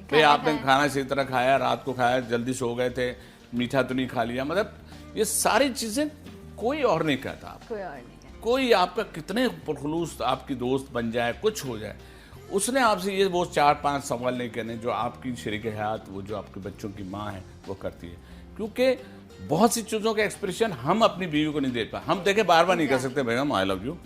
भाई आपने खाना सही तरह खाया, रात को खाया, जल्दी सो गए थे, मीठा तो नहीं खा लिया, मतलब ये सारी चीजें कोई और नहीं कहता। कोई आपका कितने खुलूस आपकी दोस्त बन जाए, कुछ हो जाए, उसने आपसे ये वो 4-5 सवाल नहीं करने जो आपकी शरीक हयात, वो जो आपके बच्चों की माँ है वो करती है। क्योंकि बहुत सी चीजों के एक्सप्रेशन हम अपनी बीवी को नहीं दे पाए। हम देखे बार बार नहीं कर सकते Begum I love you,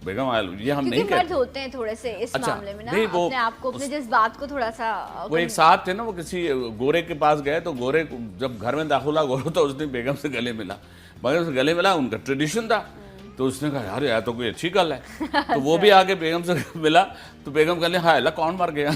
Begum I love you, ये हम नहीं कहते। होते हैं थोड़े से इस मामले में ना, अपने आप को अपने जज्बात को थोड़ा सा। वो एक साहब थे ना, वो किसी गोरे के पास गए, तो गोरे जब घर में दाखिल हुआ गोरा, तो उसने बेगम से गले मिला, बेगम से गले मिला, उनका ट्रेडिशन था। तो उसने कहा यार यह तो कोई अच्छी गल है। तो वो भी आके बेगम से मिला, तो बेगम कहले हाँ अल्लाह कौन मर गया।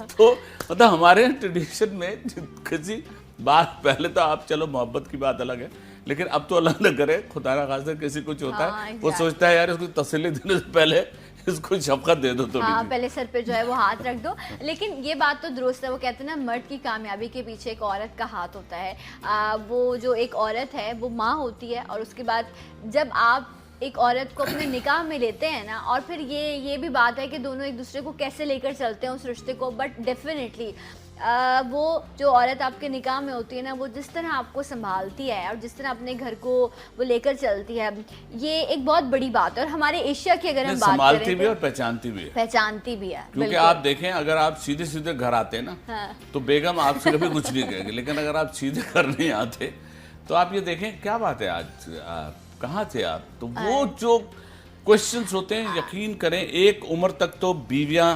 तो मतलब हमारे ट्रेडिशन में किसी बात, पहले तो आप चलो मोहब्बत की बात अलग है, लेकिन अब तो अल्लाह न करे खुदा ना खास्ता किसी कुछ होता है, वो सोचता है यार इसको तसल्ली देने से पहले इसको शफकत दे दो थोड़ी। हाँ, पहले सर पे जो है वो हाथ रख दो। लेकिन ये बात तो दुरुस्त है, वो कहते हैं ना मर्द की कामयाबी के पीछे एक औरत का हाथ होता है। वो जो एक औरत है वो माँ होती है, और उसके बाद जब आप एक औरत को अपने निकाह में लेते हैं ना, और फिर ये भी बात है कि दोनों एक दूसरे को कैसे लेकर चलते हैं उस रिश्ते को। बट डेफिनेटली वो जो औरत आपके निकाह में होती है ना, वो जिस तरह आपको संभालती है और जिस तरह अपने घर को वो लेकर चलती है, ये एक बहुत बड़ी बात है। और हमारे एशिया की अगर हम बात करें, संभालती भी और पहचानती भी है, क्योंकि आप देखें अगर आप सीधे सीधे घर आते हैं ना, हाँ। तो बेगम आपसे कभी कुछ नहीं कहेगी, लेकिन अगर आप सीधे घर नहीं आते तो आप ये देखें क्या बात है आज कहाँ थे आप, तो वो जो क्वेश्चंस होते हैं, यकीन करें एक उम्र तक तो बीवियां,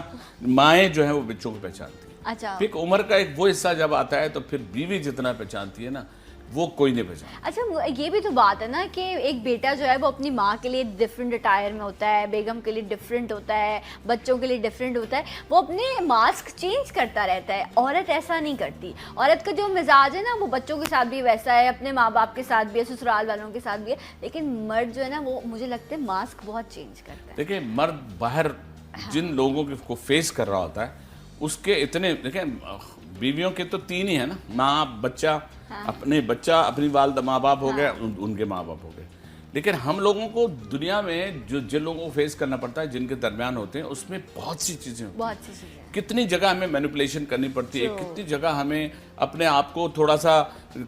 माएँ जो है वो बच्चों को पहचानती हैं। अच्छा। फिर उम्र का एक वो हिस्सा जब आता है तो फिर बीवी जितना पहचानती है ना, वो कोई नहीं पहचानता। अच्छा, ये भी तो बात है ना कि एक बेटा जो है वो अपनी माँ के लिए डिफरेंट अटायर में होता है, बेगम के लिए डिफरेंट होता है, बच्चों के लिए डिफरेंट होता है, वो अपने मास्क चेंज करता रहता है। औरत ऐसा नहीं करती। औरत का जो मिजाज है ना वो बच्चों के साथ भी वैसा है, अपने माँ बाप के साथ भी है, ससुराल वालों के साथ भी है, लेकिन मर्द जो है ना वो मुझे लगता है मास्क बहुत चेंज करता है। देखिए मर्द बाहर जिन लोगों को फेस कर रहा होता है उसके इतने, देखिए बीवियों के तो 3 ही है ना, माँ बच्चा, अपने बच्चा, अपनी वालद माँ बाप हो गए, उनके माँ बाप हो गए। लेकिन हम लोगों को दुनिया में जो जिन लोगों को फेस करना पड़ता है, जिनके दरमियान होते हैं, उसमें बहुत सी चीजें होती हैं। बहुत सी चीजें, कितनी जगह हमें मैनिपुलेशन करनी पड़ती है, कितनी जगह हमें अपने आप को थोड़ा सा,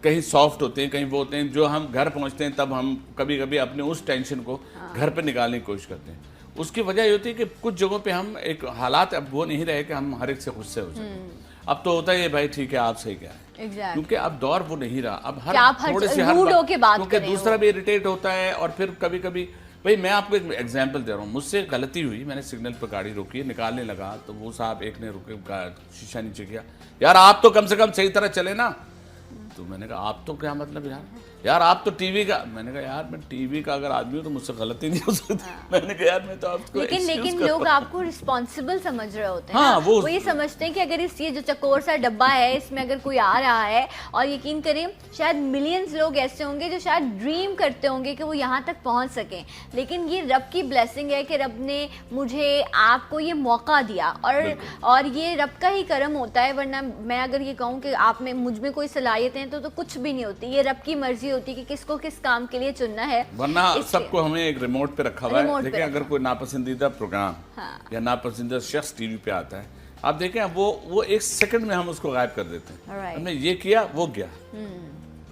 कहीं सॉफ्ट होते हैं, कहीं वो होते हैं, जो हम घर पहुंचते हैं तब हम कभी कभी अपने उस टेंशन को घर पे निकालने की कोशिश करते हैं। उसकी वजह ये होती है कि कुछ जगहों पे हम एक हालात अब वो नहीं रहे कि हम हर एक से गुस्से हो जाए। अब तो होता है भाई ठीक है आप सही क्या है, क्योंकि अब दौर वो नहीं रहा। अब हर थोड़े से हर क्योंकि दूसरा भी इरिटेट होता है। और फिर कभी कभी भाई मैं आपको एक एग्जांपल दे रहा हूँ, मुझसे गलती हुई, मैंने सिग्नल पर गाड़ी रोकी, निकालने लगा तो वो साहब एक ने रुके, शीशा नीचे किया, यार आप तो कम से कम सही तरह चले ना। तो मैंने कहा आप तो क्या मतलब यार आप तो टीवी का। मैंने कहा यार मैं टीवी का अगर आदमी हूँ तो मुझसे गलती नहीं हो सकती। मैंने कहा यार मैं तो आपको लेकिन लोग आपको रिस्पॉन्सिबल समझ रहे होते हैं। हाँ, वो ये समझते हैं कि अगर ये जो चकोर सा डब्बा है इसमें अगर कोई आ रहा है, और यकीन करें शायद मिलियंस लोग ऐसे होंगे जो शायद ड्रीम करते होंगे कि वो यहाँ तक पहुँच सकें, लेकिन ये रब की ब्लेसिंग है कि रब ने मुझे आपको ये मौका दिया, और ये रब का ही करम होता है। वरना मैं अगर ये कहूँ कि आप में मुझ में कोई सलाहियत है तो कुछ भी नहीं होती। ये रब की मर्जी होती है कि किसको किस काम के लिए चुनना है। वरना सबको हमें एक रिमोट पे रखा हुआ है। देखिए अगर कोई नापसंदीदा प्रोग्राम या नापसंदीदा शख्स टीवी पे आता है, आप देखें वो 1 सेकंड में हम उसको गायब कर देते हैं। हमने ये किया वो गया।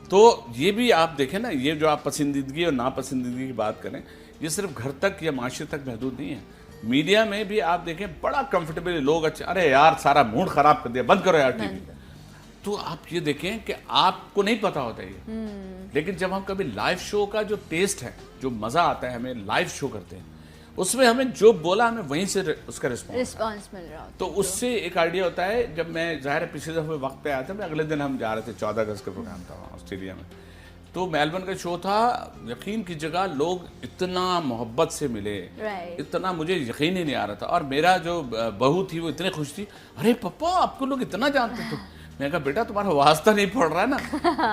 तो ये भी आप देखें ना, ये जो आप पसंदीदगी और नापसंदीदगी की बात करें, ये सिर्फ घर तक या माशरे तक महदूद नहीं है। मीडिया में भी आप देखें बड़ा कंफर्टेबल लोग, अच्छा अरे यार सारा मूड खराब कर दिया, बंद करो यार टीवी। तो आप ये देखें कि आपको नहीं पता होता ये, लेकिन जब हम कभी लाइव शो का जो टेस्ट है, जो मजा आता है हमें लाइव शो करते हैं, उसमें हमें जो बोला हमें वहीं से उसका रिस्पॉन्स मिल रहा होता है। तो उससे एक आइडिया होता है। जब मैं ज़ाहिर है पिछले दफे वक्त पे आया था, मैं अगले दिन हम जा रहे थे, 14 अगस्त का प्रोग्राम था ऑस्ट्रेलिया में, तो मेलबर्न का शो था। यकीन की जगह लोग इतना मोहब्बत से मिले, इतना मुझे यकीन ही नहीं आ रहा था। और मेरा जो बहू थी वो इतने खुश थी, अरे पप्पा आपको लोग इतना जानते थे। मैं कहा बेटा तुम्हारा वास्ता नहीं पड़ रहा है ना,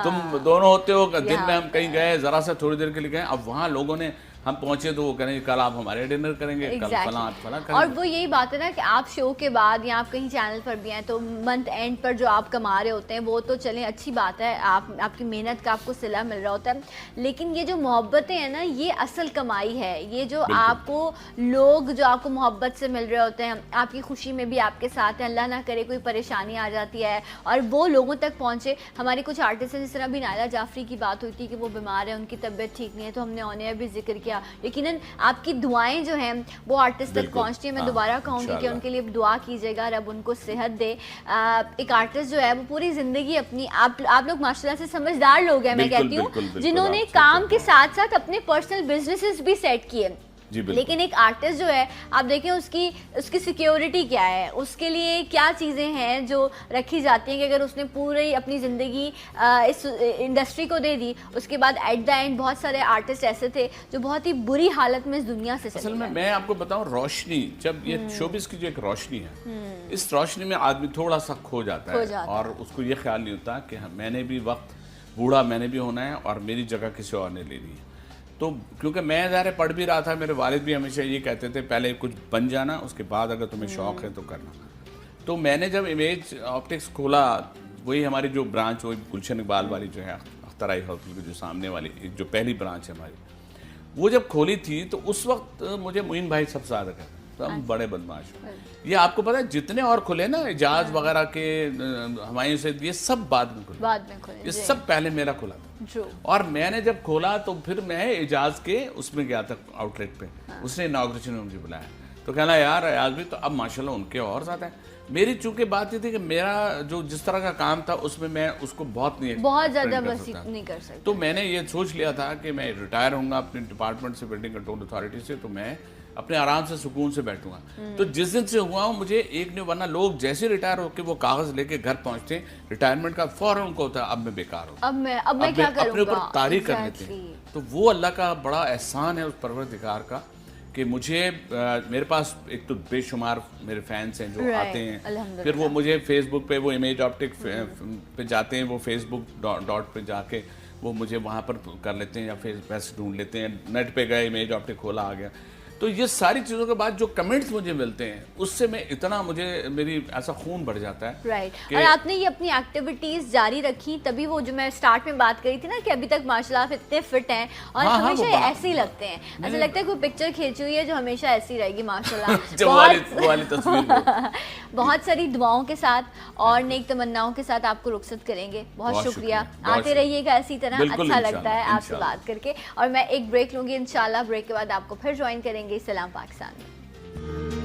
तुम दोनों होते हो। दिन में हम कहीं गए, जरा सा थोड़ी देर के लिए गए, अब वहाँ लोगों ने, हम पहुंचे तो वो करेंगे कल आप हमारे डिनर करेंगे, कल फला करेंगे। और वो यही बात है ना कि आप शो के बाद या आप कहीं चैनल पर भी हैं तो मंथ एंड पर जो आप कमा रहे होते हैं वो तो चलें अच्छी बात है, आपकी मेहनत का आपको सिला मिल रहा होता है, लेकिन ये जो मोहब्बतें हैं ना ये असल कमाई है। ये जो आपको लोग जो आपको मोहब्बत से मिल रहे होते हैं, आपकी खुशी में भी आपके साथ हैं, अल्लाह ना करे कोई परेशानी आ जाती है और वो लोगों तक पहुँचे। हमारे कुछ आर्टिस्ट हैं, जिस तरह भी नायला जाफरी की बात हुई थी कि वो बीमार है, उनकी तबीयत ठीक नहीं है, तो हमने ऑन एयर भी जिक्र किया। यकीनन आपकी दुआएं जो हैं वो आर्टिस्ट तक पहुंचती है। मैं दोबारा कहूँगी कि उनके लिए दुआ कीजिएगा, रब उनको सेहत दे। एक आर्टिस्ट जो है वो पूरी जिंदगी अपनी, आप लोग माशाल्लाह से समझदार लोग हैं, मैं कहती हूँ, जिन्होंने काम के साथ साथ अपने पर्सनल बिजनेसेस भी सेट किए। लेकिन एक आर्टिस्ट जो है आप देखें उसकी सिक्योरिटी क्या है, उसके लिए क्या चीज़ें हैं जो रखी जाती हैं कि अगर उसने पूरी अपनी ज़िंदगी इस इंडस्ट्री को दे दी, उसके बाद एट द एंड बहुत सारे आर्टिस्ट ऐसे थे जो बहुत ही बुरी हालत में इस दुनिया से असल में मैं आपको बताऊं, रोशनी जब ये शोबिस की जो एक रोशनी है, इस रोशनी में आदमी थोड़ा सा खो जाता है और उसको ये ख्याल नहीं होता कि मैंने भी वक्त बूढ़ा मैंने भी होना है और मेरी जगह किसी और ने लेनी है। तो क्योंकि मैं ज़ाहिर पढ़ भी रहा था, मेरे वालिद भी हमेशा ये कहते थे पहले कुछ बन जाना, उसके बाद अगर तुम्हें शौक़ है तो करना। तो मैंने जब इमेज ऑप्टिक्स खोला, वही हमारी जो ब्रांच, वही गुलशन इकबाल वाली जो है अख्तर आई हॉस्पिटल की जो सामने वाली जो पहली ब्रांच है हमारी, वो जब खोली थी तो उस वक्त मुझे मोइन भाई सबसे ज़्यादा कहते तो हम बड़े बदमाश। ये आपको पता है जितने और खुले ना इजाज वगैरह के, हमायूं से, ये सब बाद में खुले, ये सब पहले मेरा खुला था। और मैंने जब खोला तो फिर मैं इजाज के उसमें गया था आउटलेट पे, उसने इनॉग्रेशन में मुझे बुलाया तो कहना यार अयाज भी, तो अब माशाल्लाह उनके और ज़्यादा है। मेरी चूंकि बात ये थी कि मेरा जो जिस तरह का काम था उसमें मैं उसको बहुत ज़्यादा नहीं कर सकता। तो मैंने ये सोच लिया था कि मैं रिटायर होऊंगा अपने डिपार्टमेंट से, बिल्डिंग कंट्रोल अथॉरिटी से, तो मैं अपने आराम से सुकून से बैठूंगा। तो जिस दिन से हुआ हूँ मुझे एक नहीं, वरना लोग जैसे रिटायर होकर वो कागज लेके घर पहुंचते हैं रिटायरमेंट का, फौरन उनको होता है अब मैं बेकार हूँ, अब मैं क्या करूँगा, अपने ऊपर तारीख कर लेते हैं। तो वो अल्लाह का बड़ा एहसान है उस परवरदिगार का कि मुझे मेरे पास एक तो बेशुमार मेरे फैंस हैं जो आते हैं, फिर वो मुझे फेसबुक पे वो इमेज ऑप्टिक पे जाते हैं, वो फेसबुक डॉट पे जाके वो मुझे वहाँ पर कर लेते हैं या फिर पैसे ढूंढ लेते हैं, नेट पे गए इमेज ऑप्टिक खोला आ गया। तो ये सारी चीज़ों के बाद जो कमेंट्स मुझे मिलते हैं उससे मैं इतना मेरी ऐसा खून बढ़ जाता है। राइट। और आपने ये अपनी एक्टिविटीज जारी रखी, तभी वो जो मैं स्टार्ट में बात करी थी ना कि अभी तक माशाल्लाह आप इतने फिट हैं और हमेशा ऐसे ही लगते हैं, ऐसा लगता है कोई पिक्चर खींची हुई है जो हमेशा ऐसी रहेगी माशाल्लाह। बहुत सारी दुआओं के साथ और नेक तमन्नाओं के साथ आपको रुखसत करेंगे। बहुत शुक्रिया, आते रहिएगा इसी तरह, अच्छा लगता है आपसे बात करके। और मैं एक ब्रेक लूंगी इंशाल्लाह, ब्रेक के बाद आपको फिर ज्वाइन करेंगे सलाम पाकिस्तान में।